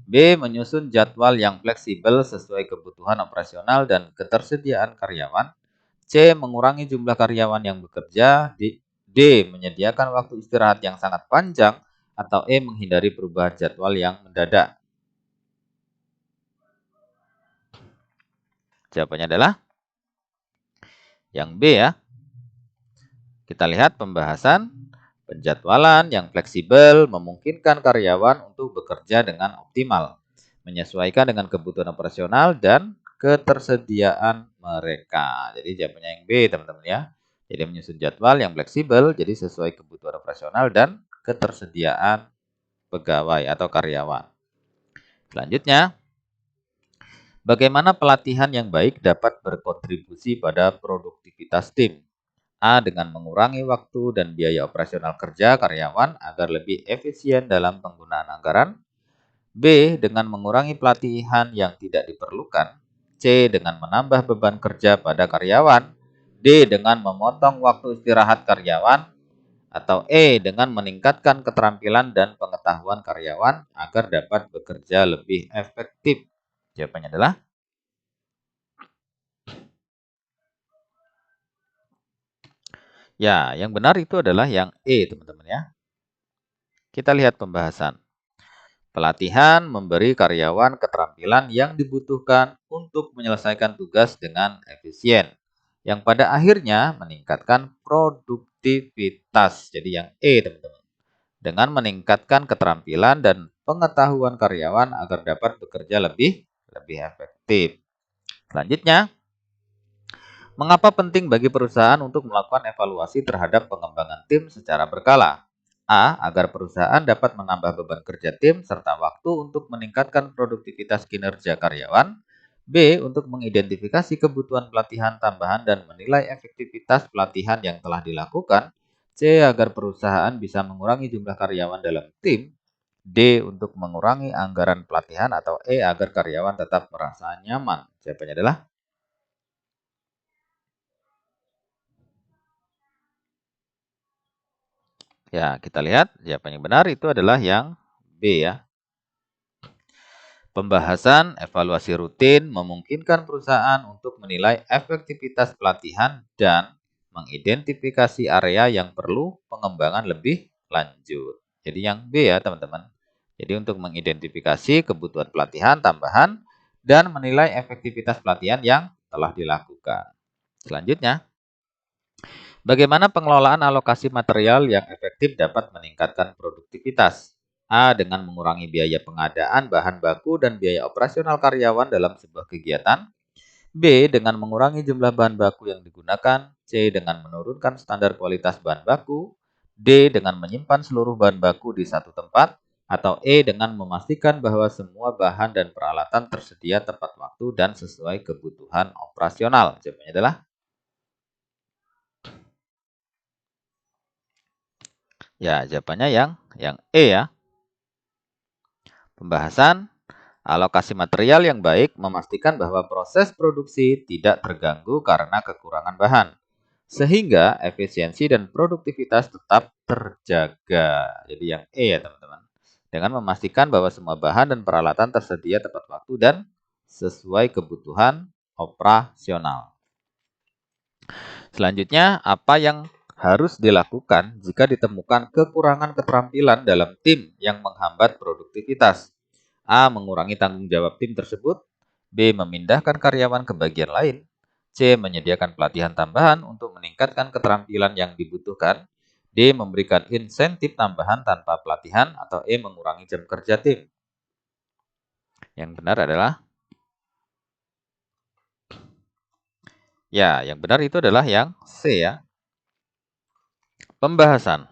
B. Menyusun jadwal yang fleksibel sesuai kebutuhan operasional dan ketersediaan karyawan. C. Mengurangi jumlah karyawan yang bekerja. D. Menyediakan waktu istirahat yang sangat panjang. Atau E. Menghindari perubahan jadwal yang mendadak. Jawabannya adalah yang B ya. Kita lihat pembahasan. Penjadwalan yang fleksibel memungkinkan karyawan untuk bekerja dengan optimal, menyesuaikan dengan kebutuhan operasional dan ketersediaan mereka. Jadi jawabannya yang B, teman-teman ya. Jadi menyusun jadwal yang fleksibel, jadi sesuai kebutuhan operasional dan ketersediaan pegawai atau karyawan. Selanjutnya, bagaimana pelatihan yang baik dapat berkontribusi pada produktivitas tim? A. Dengan mengurangi waktu dan biaya operasional kerja karyawan agar lebih efisien dalam penggunaan anggaran. B. Dengan mengurangi pelatihan yang tidak diperlukan. C. Dengan menambah beban kerja pada karyawan. D. Dengan memotong waktu istirahat karyawan. Atau E. Dengan meningkatkan keterampilan dan pengetahuan karyawan agar dapat bekerja lebih efektif. Jawabannya adalah ya, yang benar itu adalah yang E, teman-teman ya. Kita lihat pembahasan. Pelatihan memberi karyawan keterampilan yang dibutuhkan untuk menyelesaikan tugas dengan efisien, yang pada akhirnya meningkatkan produktivitas. Jadi yang E, teman-teman. Dengan meningkatkan keterampilan dan pengetahuan karyawan agar dapat bekerja lebih efektif. Selanjutnya, mengapa penting bagi perusahaan untuk melakukan evaluasi terhadap pengembangan tim secara berkala? A. Agar perusahaan dapat menambah beban kerja tim serta waktu untuk meningkatkan produktivitas kinerja karyawan. B. Untuk mengidentifikasi kebutuhan pelatihan tambahan dan menilai efektivitas pelatihan yang telah dilakukan. C. Agar perusahaan bisa mengurangi jumlah karyawan dalam tim. D. Untuk mengurangi anggaran pelatihan. Atau E. Agar karyawan tetap merasa nyaman. Jawabannya adalah ya, kita lihat jawaban yang benar itu adalah yang B ya. Pembahasan evaluasi rutin memungkinkan perusahaan untuk menilai efektivitas pelatihan dan mengidentifikasi area yang perlu pengembangan lebih lanjut. Jadi yang B ya, teman-teman. Jadi untuk mengidentifikasi kebutuhan pelatihan tambahan dan menilai efektivitas pelatihan yang telah dilakukan. Selanjutnya, bagaimana pengelolaan alokasi material yang efektif dapat meningkatkan produktivitas? A. Dengan mengurangi biaya pengadaan bahan baku dan biaya operasional karyawan dalam sebuah kegiatan. B. Dengan mengurangi jumlah bahan baku yang digunakan. C. Dengan menurunkan standar kualitas bahan baku. D. Dengan menyimpan seluruh bahan baku di satu tempat. Atau E. Dengan memastikan bahwa semua bahan dan peralatan tersedia tepat waktu dan sesuai kebutuhan operasional. Jawabannya adalah ya, jawabannya yang E ya. Pembahasan alokasi material yang baik memastikan bahwa proses produksi tidak terganggu karena kekurangan bahan, sehingga efisiensi dan produktivitas tetap terjaga. Jadi yang E ya, teman-teman. Dengan memastikan bahwa semua bahan dan peralatan tersedia tepat waktu dan sesuai kebutuhan operasional. Selanjutnya, apa yang harus dilakukan jika ditemukan kekurangan keterampilan dalam tim yang menghambat produktivitas? A. Mengurangi tanggung jawab tim tersebut. B. Memindahkan karyawan ke bagian lain. C. Menyediakan pelatihan tambahan untuk meningkatkan keterampilan yang dibutuhkan. D. Memberikan insentif tambahan tanpa pelatihan. Atau E. Mengurangi jam kerja tim. Yang benar adalah ya, yang benar itu adalah yang C ya. Pembahasan.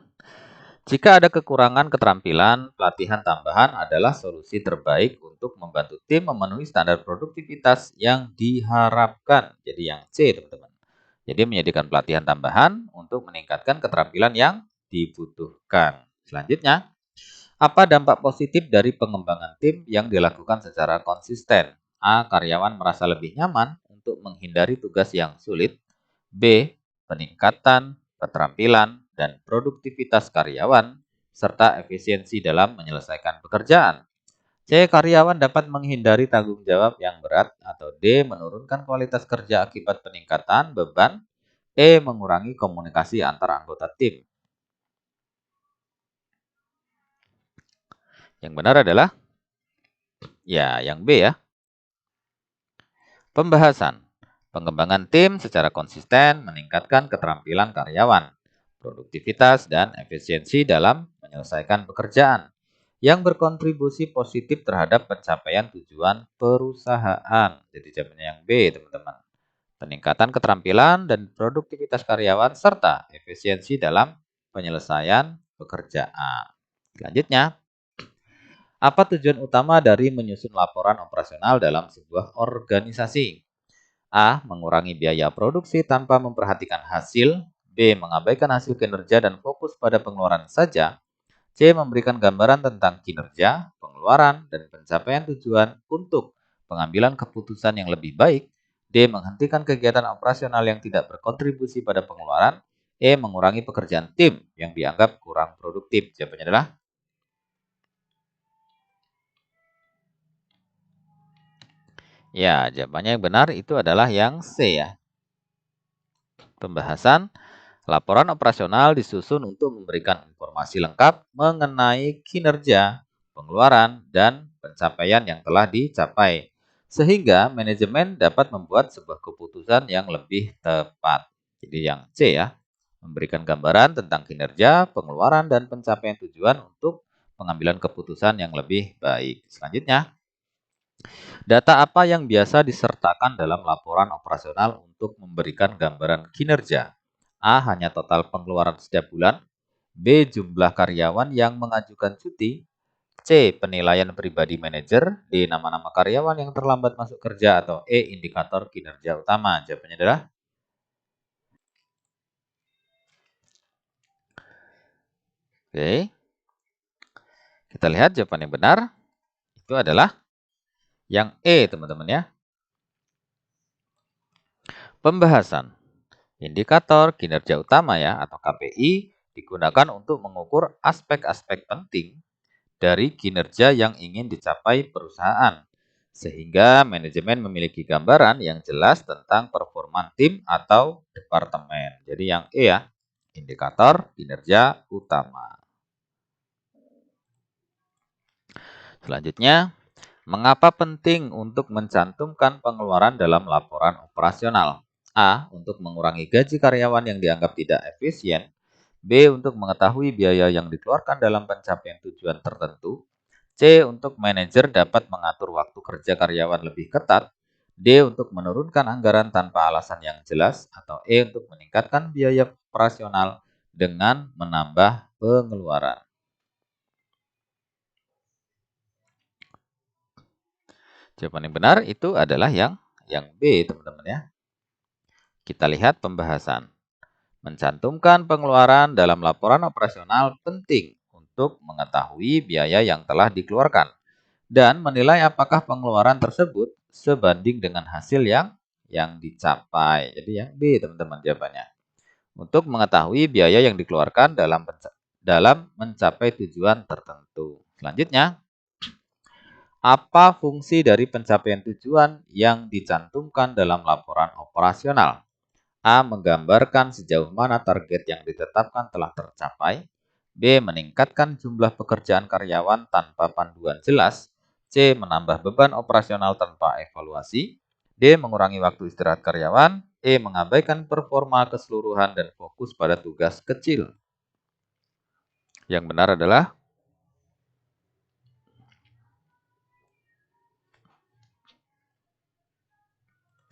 Jika ada kekurangan keterampilan, pelatihan tambahan adalah solusi terbaik untuk membantu tim memenuhi standar produktivitas yang diharapkan. Jadi yang C, teman-teman. Jadi menyediakan pelatihan tambahan untuk meningkatkan keterampilan yang dibutuhkan. Selanjutnya, apa dampak positif dari pengembangan tim yang dilakukan secara konsisten? A. Karyawan merasa lebih nyaman untuk menghindari tugas yang sulit. B. Peningkatan keterampilan dan produktivitas karyawan serta efisiensi dalam menyelesaikan pekerjaan. C. Karyawan dapat menghindari tanggung jawab yang berat. Atau D. Menurunkan kualitas kerja akibat peningkatan beban. E. Mengurangi komunikasi antar anggota tim. Yang benar adalah ya, yang B ya. Pembahasan. Pengembangan tim secara konsisten meningkatkan keterampilan karyawan, produktivitas, dan efisiensi dalam menyelesaikan pekerjaan yang berkontribusi positif terhadap pencapaian tujuan perusahaan. Jadi jawabannya yang B, teman-teman. Peningkatan keterampilan dan produktivitas karyawan serta efisiensi dalam penyelesaian pekerjaan. Selanjutnya, apa tujuan utama dari menyusun laporan operasional dalam sebuah organisasi? A. Mengurangi biaya produksi tanpa memperhatikan hasil. B. Mengabaikan hasil kinerja dan fokus pada pengeluaran saja. C. Memberikan gambaran tentang kinerja, pengeluaran, dan pencapaian tujuan untuk pengambilan keputusan yang lebih baik. D. Menghentikan kegiatan operasional yang tidak berkontribusi pada pengeluaran. E. Mengurangi pekerjaan tim yang dianggap kurang produktif. Jawabannya adalah ya, jawabannya yang benar itu adalah yang C ya. Pembahasan. Laporan operasional disusun untuk memberikan informasi lengkap mengenai kinerja, pengeluaran, dan pencapaian yang telah dicapai, sehingga manajemen dapat membuat sebuah keputusan yang lebih tepat. Jadi yang C ya, memberikan gambaran tentang kinerja, pengeluaran, dan pencapaian tujuan untuk pengambilan keputusan yang lebih baik. Selanjutnya, data apa yang biasa disertakan dalam laporan operasional untuk memberikan gambaran kinerja? A. Hanya total pengeluaran setiap bulan. B. Jumlah karyawan yang mengajukan cuti. C. Penilaian pribadi manajer. D. Nama-nama karyawan yang terlambat masuk kerja. Atau E. Indikator kinerja utama. Jawabannya adalah Oke. Kita lihat jawaban yang benar. Itu adalah yang E, teman-teman ya. Pembahasan. Indikator kinerja utama ya atau KPI digunakan untuk mengukur aspek-aspek penting dari kinerja yang ingin dicapai perusahaan, sehingga manajemen memiliki gambaran yang jelas tentang performa tim atau departemen. Jadi yang E ya, indikator kinerja utama. Selanjutnya, mengapa penting untuk mencantumkan pengeluaran dalam laporan operasional? A. Untuk mengurangi gaji karyawan yang dianggap tidak efisien. B. Untuk mengetahui biaya yang dikeluarkan dalam pencapaian tujuan tertentu. C. Untuk manajer dapat mengatur waktu kerja karyawan lebih ketat. D. Untuk menurunkan anggaran tanpa alasan yang jelas. Atau E. Untuk meningkatkan biaya operasional dengan menambah pengeluaran. Jawaban yang benar itu adalah yang B, teman-teman ya. Kita lihat pembahasan. Mencantumkan pengeluaran dalam laporan operasional penting untuk mengetahui biaya yang telah dikeluarkan dan menilai apakah pengeluaran tersebut sebanding dengan hasil yang dicapai. Jadi yang B, teman-teman jawabannya. Untuk mengetahui biaya yang dikeluarkan dalam mencapai tujuan tertentu. Selanjutnya, apa fungsi dari pencapaian tujuan yang dicantumkan dalam laporan operasional? A. Menggambarkan sejauh mana target yang ditetapkan telah tercapai. B. Meningkatkan jumlah pekerjaan karyawan tanpa panduan jelas. C. Menambah beban operasional tanpa evaluasi. D. Mengurangi waktu istirahat karyawan. E. Mengabaikan performa keseluruhan dan fokus pada tugas kecil. Yang benar adalah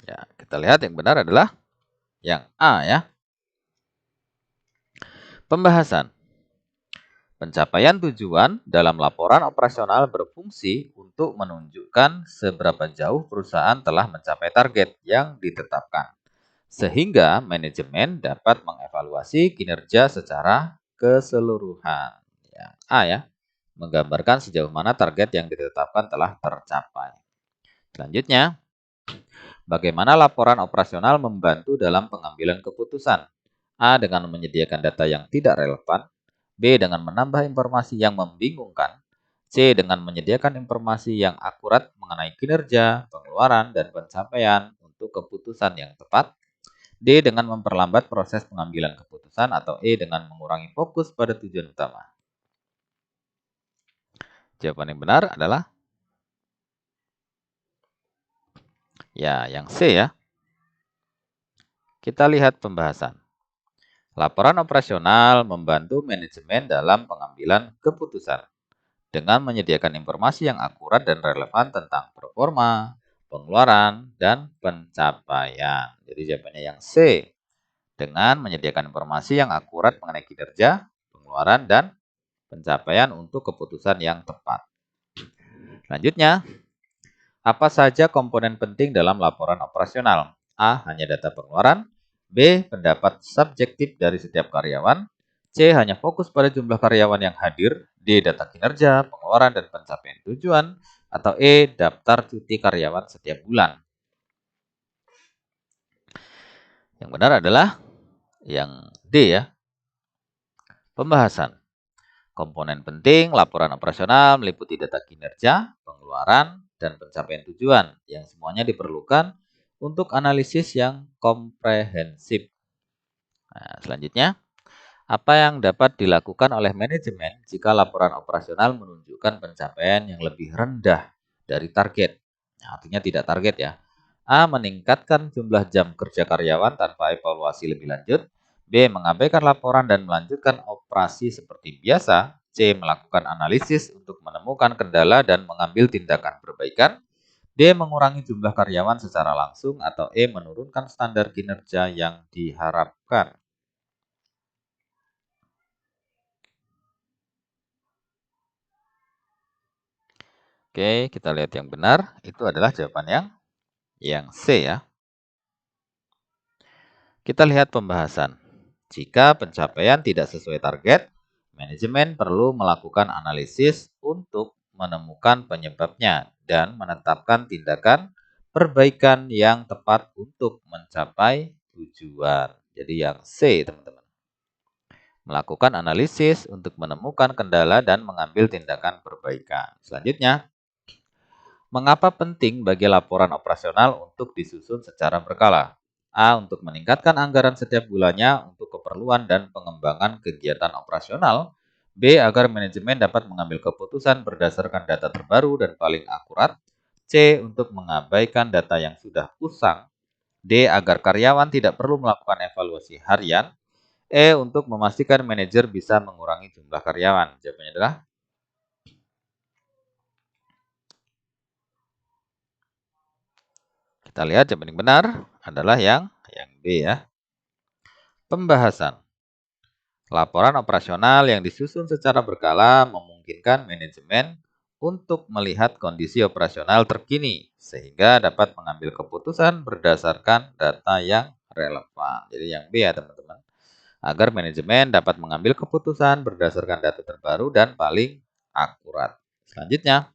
ya, kita lihat yang benar adalah yang A ya. Pembahasan. Pencapaian tujuan dalam laporan operasional berfungsi untuk menunjukkan seberapa jauh perusahaan telah mencapai target yang ditetapkan, sehingga manajemen dapat mengevaluasi kinerja secara keseluruhan. Yang A ya, menggambarkan sejauh mana target yang ditetapkan telah tercapai. Selanjutnya, bagaimana laporan operasional membantu dalam pengambilan keputusan? A. Dengan menyediakan data yang tidak relevan. B. Dengan menambah informasi yang membingungkan. C. Dengan menyediakan informasi yang akurat mengenai kinerja, pengeluaran, dan pencapaian untuk keputusan yang tepat. D. Dengan memperlambat proses pengambilan keputusan. Atau E. Dengan mengurangi fokus pada tujuan utama. Jawaban yang benar adalah ya, yang C ya. Kita lihat pembahasan. Laporan operasional membantu manajemen dalam pengambilan keputusan dengan menyediakan informasi yang akurat dan relevan tentang performa, pengeluaran, dan pencapaian. Jadi jawabannya yang C. Dengan menyediakan informasi yang akurat mengenai kinerja, pengeluaran, dan pencapaian untuk keputusan yang tepat. Selanjutnya, apa saja komponen penting dalam laporan operasional? A. Hanya data pengeluaran. B. Pendapat subjektif dari setiap karyawan. C. Hanya fokus pada jumlah karyawan yang hadir. D. Data kinerja, pengeluaran, dan pencapaian tujuan. Atau E. Daftar cuti karyawan setiap bulan. Yang benar adalah yang D ya. Pembahasan. Komponen penting laporan operasional meliputi data kinerja, pengeluaran, dan pencapaian tujuan yang semuanya diperlukan untuk analisis yang komprehensif. Nah, selanjutnya, apa yang dapat dilakukan oleh manajemen jika laporan operasional menunjukkan pencapaian yang lebih rendah dari target? Nah, artinya tidak target ya. A. Meningkatkan jumlah jam kerja karyawan tanpa evaluasi lebih lanjut. B. Mengabaikan laporan dan melanjutkan operasi seperti biasa. C. Melakukan analisis untuk menemukan kendala dan mengambil tindakan perbaikan. D. Mengurangi jumlah karyawan secara langsung. Atau E. Menurunkan standar kinerja yang diharapkan. Oke, kita lihat yang benar. Itu adalah jawaban yang C ya. Kita lihat pembahasan. Jika pencapaian tidak sesuai target, manajemen perlu melakukan analisis untuk menemukan penyebabnya dan menetapkan tindakan perbaikan yang tepat untuk mencapai tujuan. Jadi yang C, teman-teman. Melakukan analisis untuk menemukan kendala dan mengambil tindakan perbaikan. Selanjutnya, mengapa penting bagi laporan operasional untuk disusun secara berkala? A. Untuk meningkatkan anggaran setiap bulannya untuk keperluan dan pengembangan kegiatan operasional. B. Agar manajemen dapat mengambil keputusan berdasarkan data terbaru dan paling akurat. C. Untuk mengabaikan data yang sudah usang. D. Agar karyawan tidak perlu melakukan evaluasi harian. E. Untuk memastikan manajer bisa mengurangi jumlah karyawan. Jawabannya adalah kita lihat jawaban yang benar adalah yang B ya. Pembahasan. Laporan operasional yang disusun secara berkala memungkinkan manajemen untuk melihat kondisi operasional terkini sehingga dapat mengambil keputusan berdasarkan data yang relevan. Jadi yang B ya teman-teman. Agar manajemen dapat mengambil keputusan berdasarkan data terbaru dan paling akurat. Selanjutnya,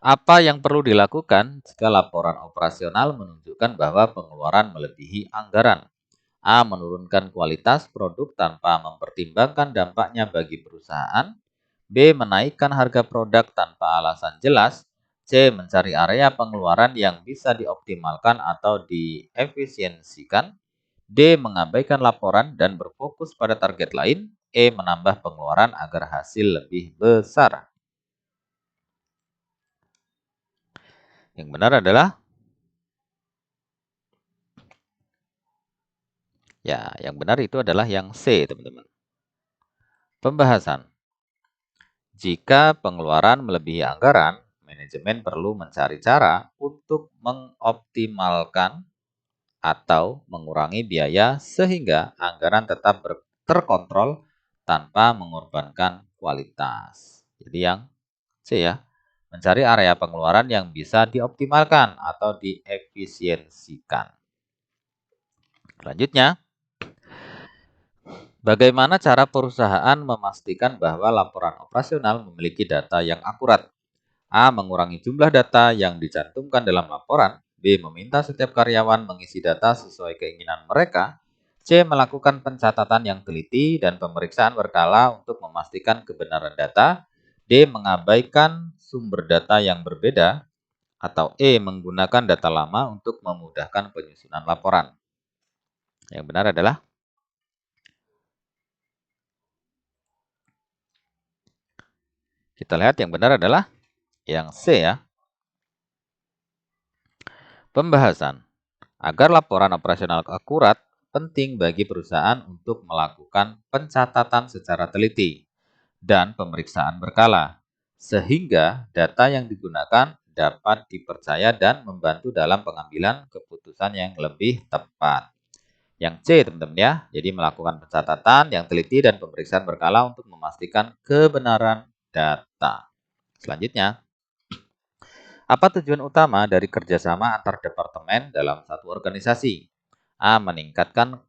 apa yang perlu dilakukan jika laporan operasional menunjukkan bahwa pengeluaran melebihi anggaran? A. Menurunkan kualitas produk tanpa mempertimbangkan dampaknya bagi perusahaan. B. Menaikkan harga produk tanpa alasan jelas. C. Mencari area pengeluaran yang bisa dioptimalkan atau diefisiensikan. D. Mengabaikan laporan dan berfokus pada target lain. E. Menambah pengeluaran agar hasil lebih besar. Yang benar adalah ya, yang benar itu adalah yang C, teman-teman. Pembahasan. Jika pengeluaran melebihi anggaran, manajemen perlu mencari cara untuk mengoptimalkan atau mengurangi biaya sehingga anggaran tetap terkontrol tanpa mengorbankan kualitas. Jadi yang C ya, mencari area pengeluaran yang bisa dioptimalkan atau diefisiensikan. Selanjutnya, bagaimana cara perusahaan memastikan bahwa laporan operasional memiliki data yang akurat? A. Mengurangi jumlah data yang dicantumkan dalam laporan. B. Meminta setiap karyawan mengisi data sesuai keinginan mereka. C. Melakukan pencatatan yang teliti dan pemeriksaan berkala untuk memastikan kebenaran data. D. Mengabaikan sumber data yang berbeda. Atau E. Menggunakan data lama untuk memudahkan penyusunan laporan. Yang benar adalah kita lihat yang benar adalah yang C ya. Pembahasan. Agar laporan operasional akurat, penting bagi perusahaan untuk melakukan pencatatan secara teliti dan pemeriksaan berkala, sehingga data yang digunakan dapat dipercaya dan membantu dalam pengambilan keputusan yang lebih tepat. Yang C, teman-teman ya, jadi melakukan pencatatan yang teliti dan pemeriksaan berkala untuk memastikan kebenaran data. Selanjutnya, apa tujuan utama dari kerjasama antar departemen dalam satu organisasi? A. Meningkatkan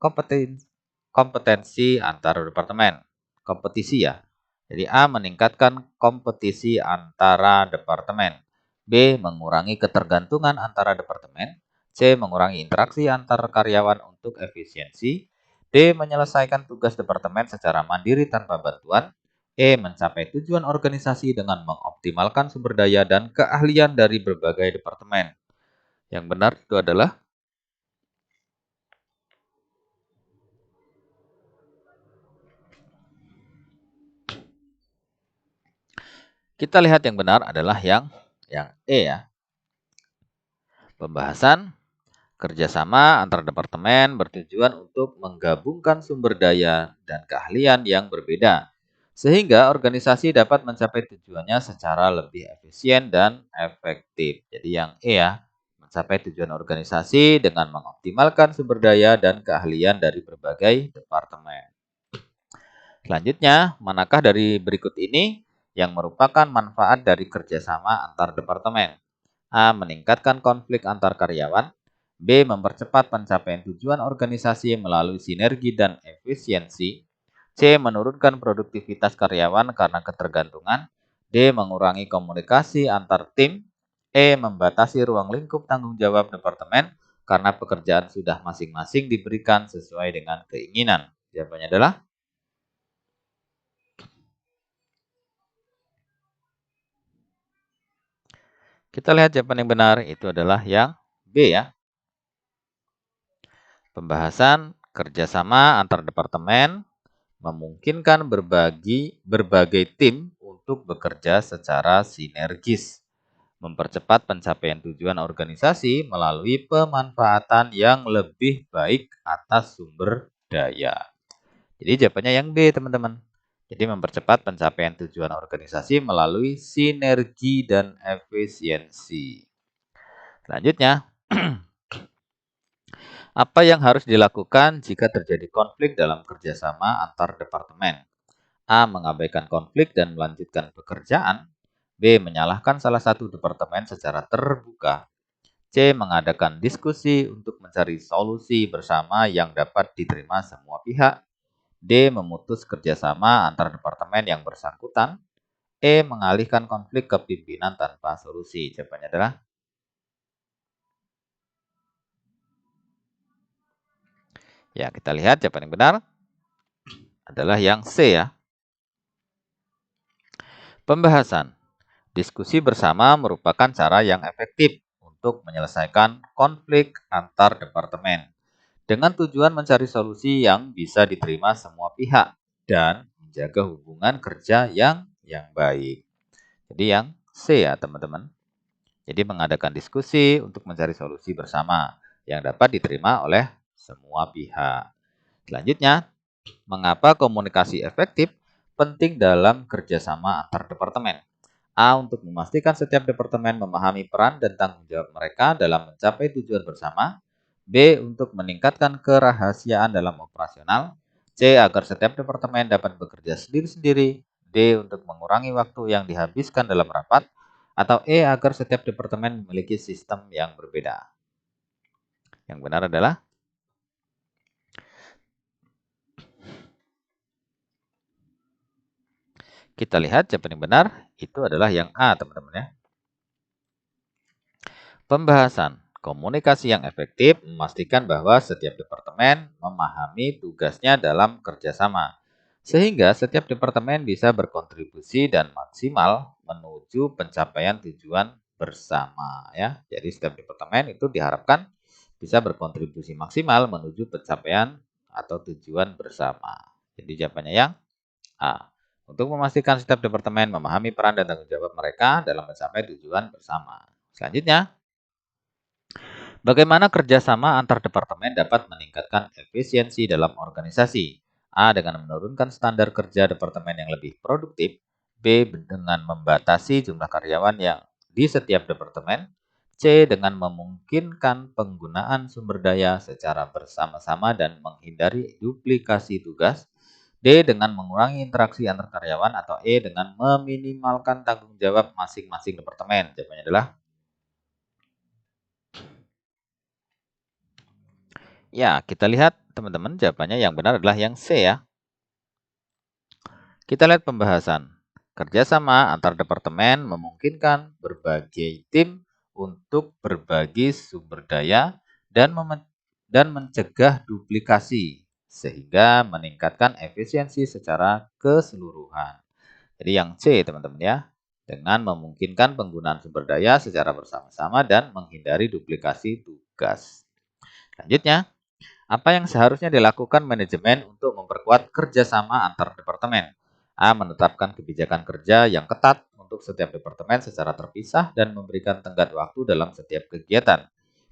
kompetensi antar departemen. Kompetisi ya. Jadi A. Meningkatkan kompetisi antara departemen. B. Mengurangi ketergantungan antara departemen. C. Mengurangi interaksi antar karyawan untuk efisiensi. D. Menyelesaikan tugas departemen secara mandiri tanpa bantuan. E. Mencapai tujuan organisasi dengan mengoptimalkan sumber daya dan keahlian dari berbagai departemen. Yang benar itu adalah kita lihat yang benar adalah yang E ya. Pembahasan kerjasama antar departemen bertujuan untuk menggabungkan sumber daya dan keahlian yang berbeda, sehingga organisasi dapat mencapai tujuannya secara lebih efisien dan efektif. Jadi yang E ya, mencapai tujuan organisasi dengan mengoptimalkan sumber daya dan keahlian dari berbagai departemen. Selanjutnya, manakah dari berikut ini yang merupakan manfaat dari kerjasama antar departemen? A. Meningkatkan konflik antar karyawan. B. Mempercepat pencapaian tujuan organisasi melalui sinergi dan efisiensi. C. Menurunkan produktivitas karyawan karena ketergantungan. D. Mengurangi komunikasi antar tim. E. Membatasi ruang lingkup tanggung jawab departemen karena pekerjaan sudah masing-masing diberikan sesuai dengan keinginan. Jawabannya adalah kita lihat jawaban yang benar itu adalah yang B ya. Pembahasan kerjasama antar departemen memungkinkan berbagai tim untuk bekerja secara sinergis, mempercepat pencapaian tujuan organisasi melalui pemanfaatan yang lebih baik atas sumber daya. Jadi jawabannya yang B, teman-teman. Jadi mempercepat pencapaian tujuan organisasi melalui sinergi dan efisiensi. Selanjutnya, apa yang harus dilakukan jika terjadi konflik dalam kerjasama antar departemen? A. Mengabaikan konflik dan melanjutkan pekerjaan. B. Menyalahkan salah satu departemen secara terbuka. C. Mengadakan diskusi untuk mencari solusi bersama yang dapat diterima semua pihak. D. Memutus kerjasama antar departemen yang bersangkutan. E. Mengalihkan konflik ke pimpinan tanpa solusi. Jawabannya adalah ya, kita lihat jawaban yang benar adalah yang C ya. Pembahasan. Diskusi bersama merupakan cara yang efektif untuk menyelesaikan konflik antar departemen dengan tujuan mencari solusi yang bisa diterima semua pihak dan menjaga hubungan kerja yang baik. Jadi yang C ya, teman-teman. Jadi mengadakan diskusi untuk mencari solusi bersama yang dapat diterima oleh semua pihak. Selanjutnya, mengapa komunikasi efektif penting dalam kerjasama antar departemen? A. Untuk memastikan setiap departemen memahami peran dan tanggung jawab mereka dalam mencapai tujuan bersama. B. Untuk meningkatkan kerahasiaan dalam operasional. C. Agar setiap departemen dapat bekerja sendiri-sendiri. D. Untuk mengurangi waktu yang dihabiskan dalam rapat. Atau E. Agar setiap departemen memiliki sistem yang berbeda. Yang benar adalah kita lihat jawaban yang benar itu adalah yang A, teman-teman ya. Pembahasan. Komunikasi yang efektif memastikan bahwa setiap departemen memahami tugasnya dalam kerjasama, sehingga setiap departemen bisa berkontribusi dan maksimal menuju pencapaian tujuan bersama ya. Jadi setiap departemen itu diharapkan bisa berkontribusi maksimal menuju pencapaian atau tujuan bersama. Jadi jawabannya yang A. Untuk memastikan setiap departemen memahami peran dan tanggung jawab mereka dalam mencapai tujuan bersama. Selanjutnya, bagaimana kerjasama antar departemen dapat meningkatkan efisiensi dalam organisasi? A. Dengan menurunkan standar kerja departemen yang lebih produktif. B. Dengan membatasi jumlah karyawan yang di setiap departemen. C. Dengan memungkinkan penggunaan sumber daya secara bersama-sama dan menghindari duplikasi tugas. D. Dengan mengurangi interaksi antar karyawan. Atau E. Dengan meminimalkan tanggung jawab masing-masing departemen. Jawabannya adalah ya, kita lihat teman-teman jawabannya yang benar adalah yang C ya. Kita lihat pembahasan. Kerjasama antar departemen memungkinkan berbagai tim untuk berbagi sumber daya dan, mencegah duplikasi sehingga meningkatkan efisiensi secara keseluruhan. Jadi yang C teman-teman ya. Dengan memungkinkan penggunaan sumber daya secara bersama-sama dan menghindari duplikasi tugas. Selanjutnya, apa yang seharusnya dilakukan manajemen untuk memperkuat kerjasama antar departemen? A. Menetapkan kebijakan kerja yang ketat untuk setiap departemen secara terpisah dan memberikan tenggat waktu dalam setiap kegiatan.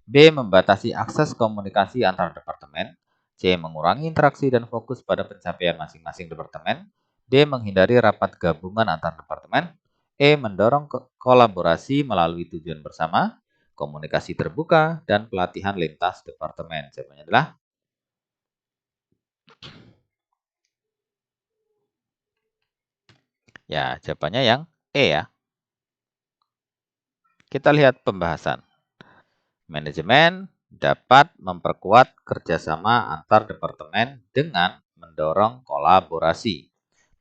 B. Membatasi akses komunikasi antar departemen. C. Mengurangi interaksi dan fokus pada pencapaian masing-masing departemen. D. Menghindari rapat gabungan antar departemen. E. Mendorong kolaborasi melalui tujuan bersama, komunikasi terbuka, dan pelatihan lintas departemen. Jawabannya adalah ya, jawabannya yang E ya. Kita lihat pembahasan. Manajemen dapat memperkuat kerjasama antar departemen dengan mendorong kolaborasi,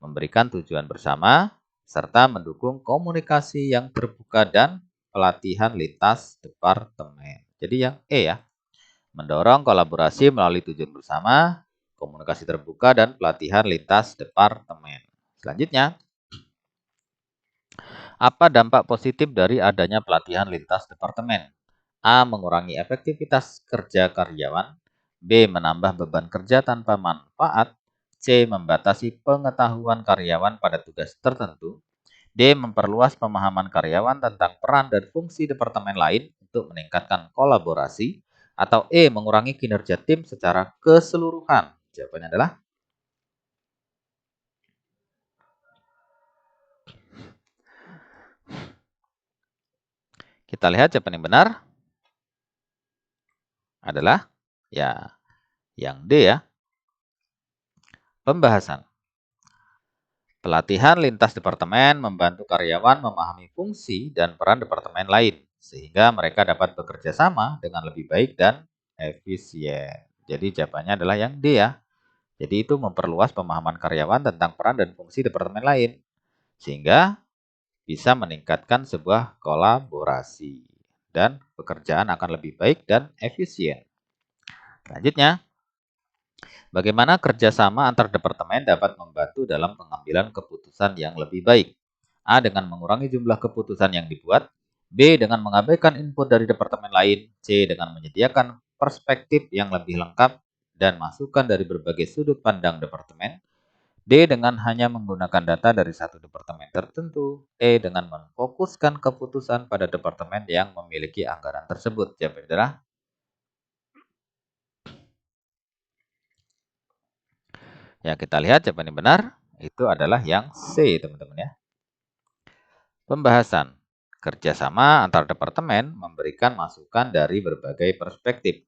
memberikan tujuan bersama, serta mendukung komunikasi yang terbuka dan pelatihan lintas departemen. Jadi yang E ya, mendorong kolaborasi melalui tujuan bersama, komunikasi terbuka, dan pelatihan lintas departemen. Selanjutnya, apa dampak positif dari adanya pelatihan lintas departemen? A. Mengurangi efektivitas kerja karyawan. B. Menambah beban kerja tanpa manfaat. C. Membatasi pengetahuan karyawan pada tugas tertentu. D. Memperluas pemahaman karyawan tentang peran dan fungsi departemen lain untuk meningkatkan kolaborasi. Atau E. Mengurangi kinerja tim secara keseluruhan. Jawabannya adalah kita lihat jawaban yang benar adalah ya yang D ya. Pembahasan. Pelatihan lintas departemen membantu karyawan memahami fungsi dan peran departemen lain, sehingga mereka dapat bekerja sama dengan lebih baik dan efisien. Jadi jawabannya adalah yang D ya. Jadi itu memperluas pemahaman karyawan tentang peran dan fungsi departemen lain, sehingga bisa meningkatkan sebuah kolaborasi dan pekerjaan akan lebih baik dan efisien. Selanjutnya, bagaimana kerjasama antar departemen dapat membantu dalam pengambilan keputusan yang lebih baik? A. Dengan mengurangi jumlah keputusan yang dibuat. B. Dengan mengabaikan input dari departemen lain. C. Dengan menyediakan perspektif yang lebih lengkap dan masukan dari berbagai sudut pandang departemen. D. Dengan hanya menggunakan data dari satu departemen tertentu. E. Dengan memfokuskan keputusan pada departemen yang memiliki anggaran tersebut. Jawabannya adalah ya, kita lihat jawaban yang benar itu adalah yang C, teman-teman ya. Pembahasan. Kerjasama antar departemen memberikan masukan dari berbagai perspektif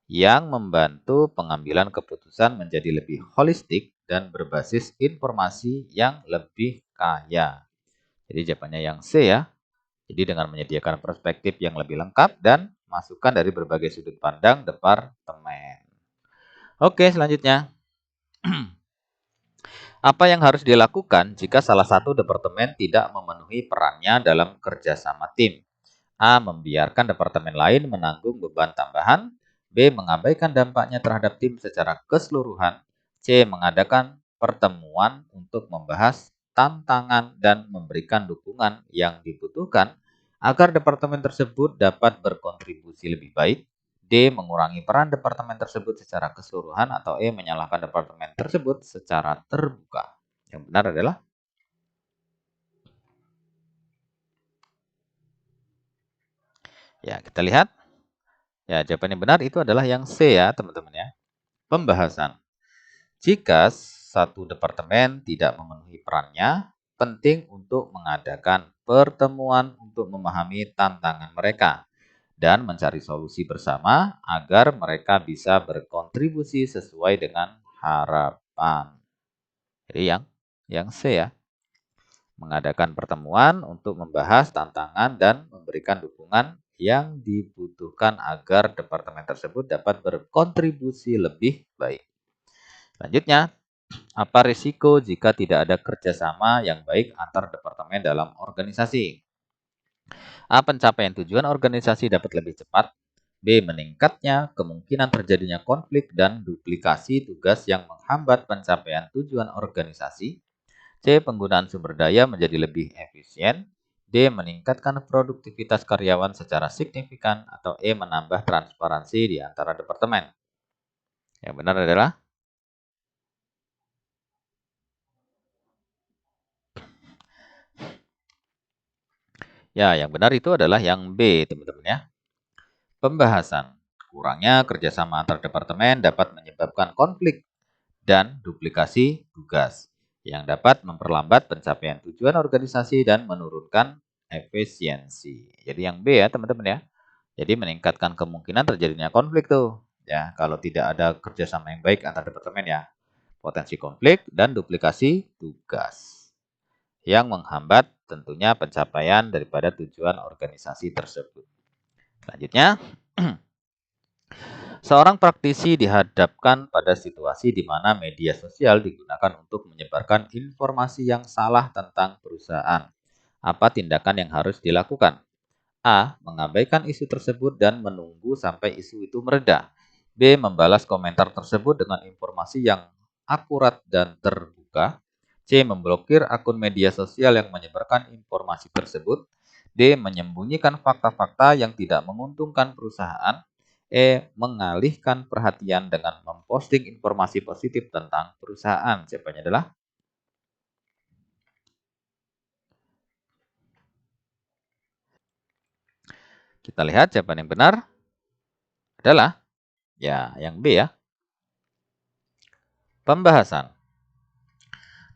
yang membantu pengambilan keputusan menjadi lebih holistik dan berbasis informasi yang lebih kaya. Jadi jawabannya yang C ya. Jadi dengan menyediakan perspektif yang lebih lengkap dan masukan dari berbagai sudut pandang departemen. Oke, selanjutnya. Apa yang harus dilakukan jika salah satu departemen tidak memenuhi perannya dalam kerjasama tim? A. Membiarkan departemen lain menanggung beban tambahan. B. Mengabaikan dampaknya terhadap tim secara keseluruhan. C. Mengadakan pertemuan untuk membahas tantangan dan memberikan dukungan yang dibutuhkan agar departemen tersebut dapat berkontribusi lebih baik. D. Mengurangi peran departemen tersebut secara keseluruhan. Atau E. Menyalahkan departemen tersebut secara terbuka. Yang benar adalah ya, kita lihat. Ya, jawaban yang benar itu adalah yang C ya, teman-teman ya. Pembahasan. Jika satu departemen tidak memenuhi perannya, penting untuk mengadakan pertemuan untuk memahami tantangan mereka dan mencari solusi bersama agar mereka bisa berkontribusi sesuai dengan harapan. Jadi yang C ya, mengadakan pertemuan untuk membahas tantangan dan memberikan dukungan yang dibutuhkan agar departemen tersebut dapat berkontribusi lebih baik. Selanjutnya, apa risiko jika tidak ada kerjasama yang baik antar departemen dalam organisasi? A. Pencapaian tujuan organisasi dapat lebih cepat. B. Meningkatnya kemungkinan terjadinya konflik dan duplikasi tugas yang menghambat pencapaian tujuan organisasi. C. Penggunaan sumber daya menjadi lebih efisien. D. Meningkatkan produktivitas karyawan secara signifikan. Atau E. Menambah transparansi di antara departemen. Yang benar adalah ya, yang benar itu adalah yang B, teman-teman ya. Pembahasan. Kurangnya kerjasama antar departemen dapat menyebabkan konflik dan duplikasi tugas yang dapat memperlambat pencapaian tujuan organisasi dan menurunkan efisiensi. Jadi yang B ya, teman-teman ya. Jadi meningkatkan kemungkinan terjadinya konflik tuh. Ya, kalau tidak ada kerjasama yang baik antar departemen ya. Potensi konflik dan duplikasi tugas yang menghambat tentunya pencapaian daripada tujuan organisasi tersebut. Selanjutnya, seorang praktisi dihadapkan pada situasi di mana media sosial digunakan untuk menyebarkan informasi yang salah tentang perusahaan. Apa tindakan yang harus dilakukan? A. Mengabaikan isu tersebut dan menunggu sampai isu itu mereda. B. Membalas komentar tersebut dengan informasi yang akurat dan terbuka. C. Memblokir akun media sosial yang menyebarkan informasi tersebut. D. Menyembunyikan fakta-fakta yang tidak menguntungkan perusahaan. E. Mengalihkan perhatian dengan memposting informasi positif tentang perusahaan. Jawabannya adalah kita lihat jawaban yang benar adalah ya yang B ya. Pembahasan.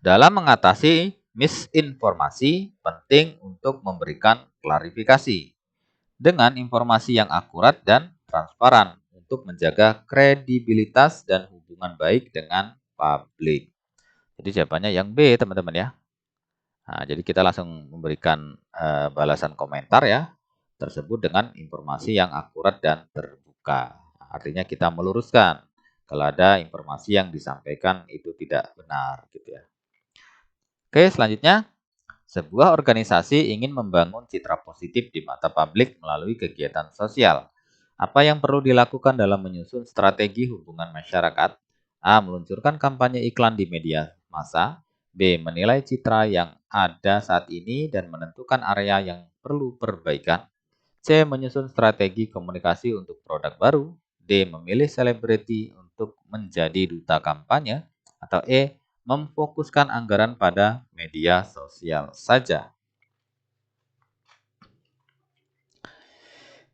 Dalam mengatasi misinformasi, penting untuk memberikan klarifikasi dengan informasi yang akurat dan transparan untuk menjaga kredibilitas dan hubungan baik dengan publik. Jadi jawabannya yang B, teman-teman ya. Nah, jadi kita langsung memberikan balasan komentar ya tersebut dengan informasi yang akurat dan terbuka. Artinya kita meluruskan kalau ada informasi yang disampaikan itu tidak benar gitu ya. Oke, selanjutnya, sebuah organisasi ingin membangun citra positif di mata publik melalui kegiatan sosial. Apa yang perlu dilakukan dalam menyusun strategi hubungan masyarakat? A. Meluncurkan kampanye iklan di media massa. B. Menilai citra yang ada saat ini dan menentukan area yang perlu perbaikan. C. Menyusun strategi komunikasi untuk produk baru. D. Memilih selebriti untuk menjadi duta kampanye. Atau E. Memfokuskan anggaran pada media sosial saja.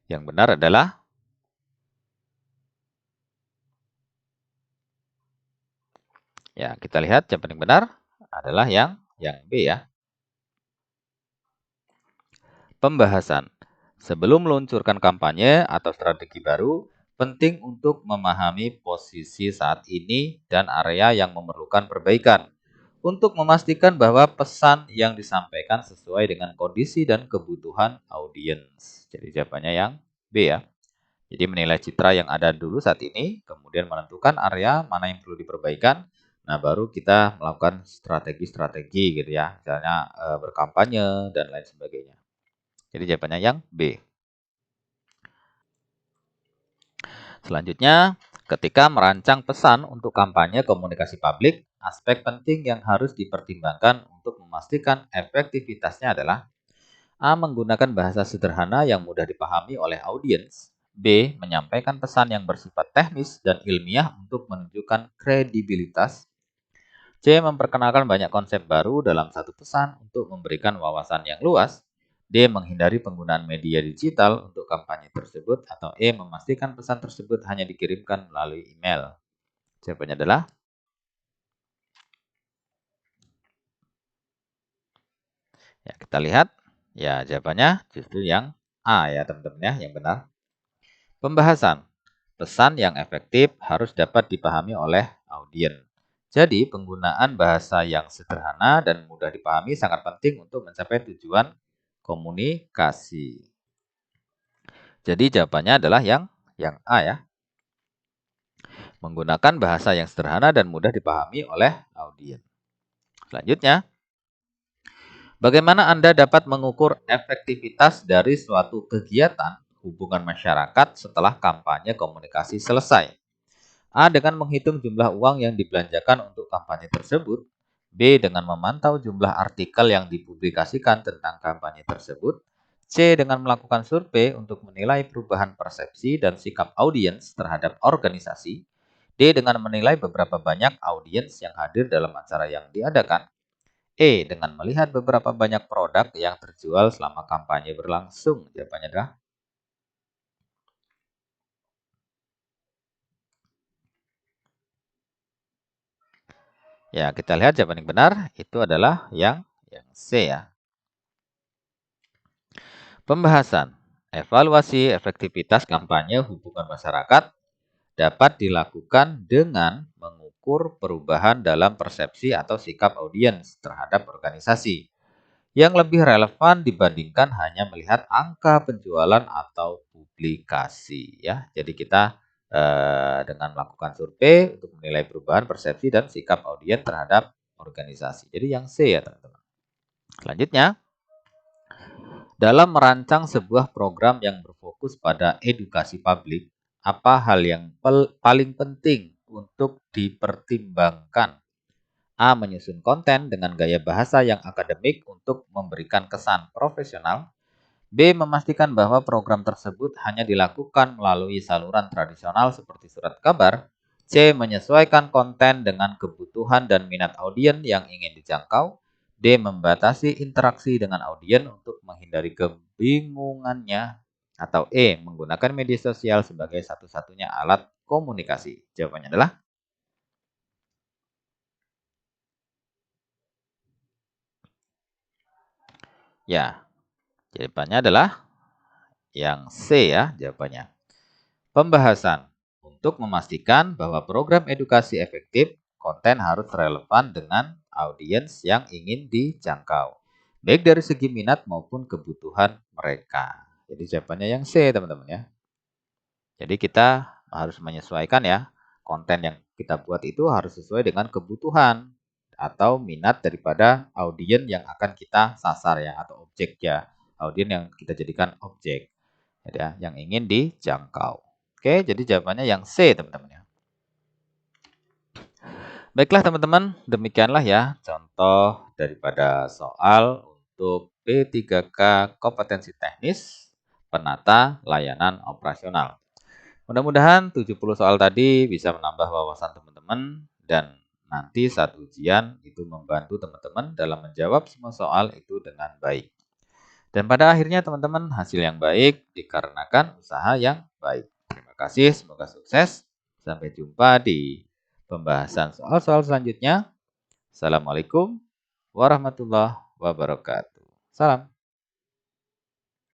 Yang benar adalah ya, kita lihat jawaban yang benar adalah yang B ya. Pembahasan. Sebelum meluncurkan kampanye atau strategi baru, penting untuk memahami posisi saat ini dan area yang memerlukan perbaikan untuk memastikan bahwa pesan yang disampaikan sesuai dengan kondisi dan kebutuhan audiens. Jadi jawabannya yang B ya. Jadi menilai citra yang ada dulu saat ini, kemudian menentukan area mana yang perlu diperbaikan. Nah, baru kita melakukan strategi-strategi gitu ya. Misalnya berkampanye dan lain sebagainya. Jadi jawabannya yang B. Selanjutnya, ketika merancang pesan untuk kampanye komunikasi publik, aspek penting yang harus dipertimbangkan untuk memastikan efektivitasnya adalah A. Menggunakan bahasa sederhana yang mudah dipahami oleh audiens. B. Menyampaikan pesan yang bersifat teknis dan ilmiah untuk menunjukkan kredibilitas. C. Memperkenalkan banyak konsep baru dalam satu pesan untuk memberikan wawasan yang luas. D. Menghindari penggunaan media digital untuk kampanye tersebut. Atau E. Memastikan pesan tersebut hanya dikirimkan melalui email. Jawabannya adalah ya, kita lihat. Ya, jawabannya justru yang A ya teman-teman ya, yang benar. Pembahasan. Pesan yang efektif harus dapat dipahami oleh audiens. Jadi, penggunaan bahasa yang sederhana dan mudah dipahami sangat penting untuk mencapai tujuan komunikasi. Jadi, jawabannya adalah yang A ya. Menggunakan bahasa yang sederhana dan mudah dipahami oleh audiens. Selanjutnya, bagaimana Anda dapat mengukur efektivitas dari suatu kegiatan hubungan masyarakat setelah kampanye komunikasi selesai? A. Dengan menghitung jumlah uang yang dibelanjakan untuk kampanye tersebut. B. Dengan memantau jumlah artikel yang dipublikasikan tentang kampanye tersebut. C. Dengan melakukan survei untuk menilai perubahan persepsi dan sikap audiens terhadap organisasi. D. Dengan menilai beberapa banyak audiens yang hadir dalam acara yang diadakan. E. Dengan melihat beberapa banyak produk yang terjual selama kampanye berlangsung. Jawabannya adalah ya, kita lihat jawaban yang benar itu adalah yang C ya. Pembahasan. Evaluasi efektivitas kampanye hubungan masyarakat dapat dilakukan dengan mengukur perubahan dalam persepsi atau sikap audiens terhadap organisasi yang lebih relevan dibandingkan hanya melihat angka penjualan atau publikasi ya. Jadi kita dengan melakukan survei untuk menilai perubahan persepsi dan sikap audiens terhadap organisasi. Jadi yang C ya teman-teman. Selanjutnya, dalam merancang sebuah program yang berfokus pada edukasi publik, apa hal yang paling penting untuk dipertimbangkan? A. Menyusun konten dengan gaya bahasa yang akademik untuk memberikan kesan profesional. B. Memastikan bahwa program tersebut hanya dilakukan melalui saluran tradisional seperti surat kabar. C. Menyesuaikan konten dengan kebutuhan dan minat audiens yang ingin dijangkau. D. Membatasi interaksi dengan audiens untuk menghindari kebingungannya. Atau E. Menggunakan media sosial sebagai satu-satunya alat komunikasi. Jawabannya adalah ya. Jawabannya adalah yang C ya jawabannya. Pembahasan. Untuk memastikan bahwa program edukasi efektif, konten harus relevan dengan audiens yang ingin dijangkau, baik dari segi minat maupun kebutuhan mereka. Jadi jawabannya yang C teman-teman ya. Jadi kita harus menyesuaikan ya, konten yang kita buat itu harus sesuai dengan kebutuhan atau minat daripada audiens yang akan kita sasar ya, atau objek ya, audiens yang kita jadikan objek ya, yang ingin dijangkau. Oke, jadi jawabannya yang C teman-teman ya. Baiklah teman-teman, demikianlah ya contoh daripada soal untuk P3K kompetensi teknis penata layanan operasional. Mudah-mudahan 70 soal tadi bisa menambah wawasan teman-teman dan nanti saat ujian itu membantu teman-teman dalam menjawab semua soal itu dengan baik. Dan pada akhirnya teman-teman hasil yang baik dikarenakan usaha yang baik. Terima kasih, semoga sukses. Sampai jumpa di pembahasan soal-soal selanjutnya. Assalamualaikum warahmatullahi wabarakatuh. Salam.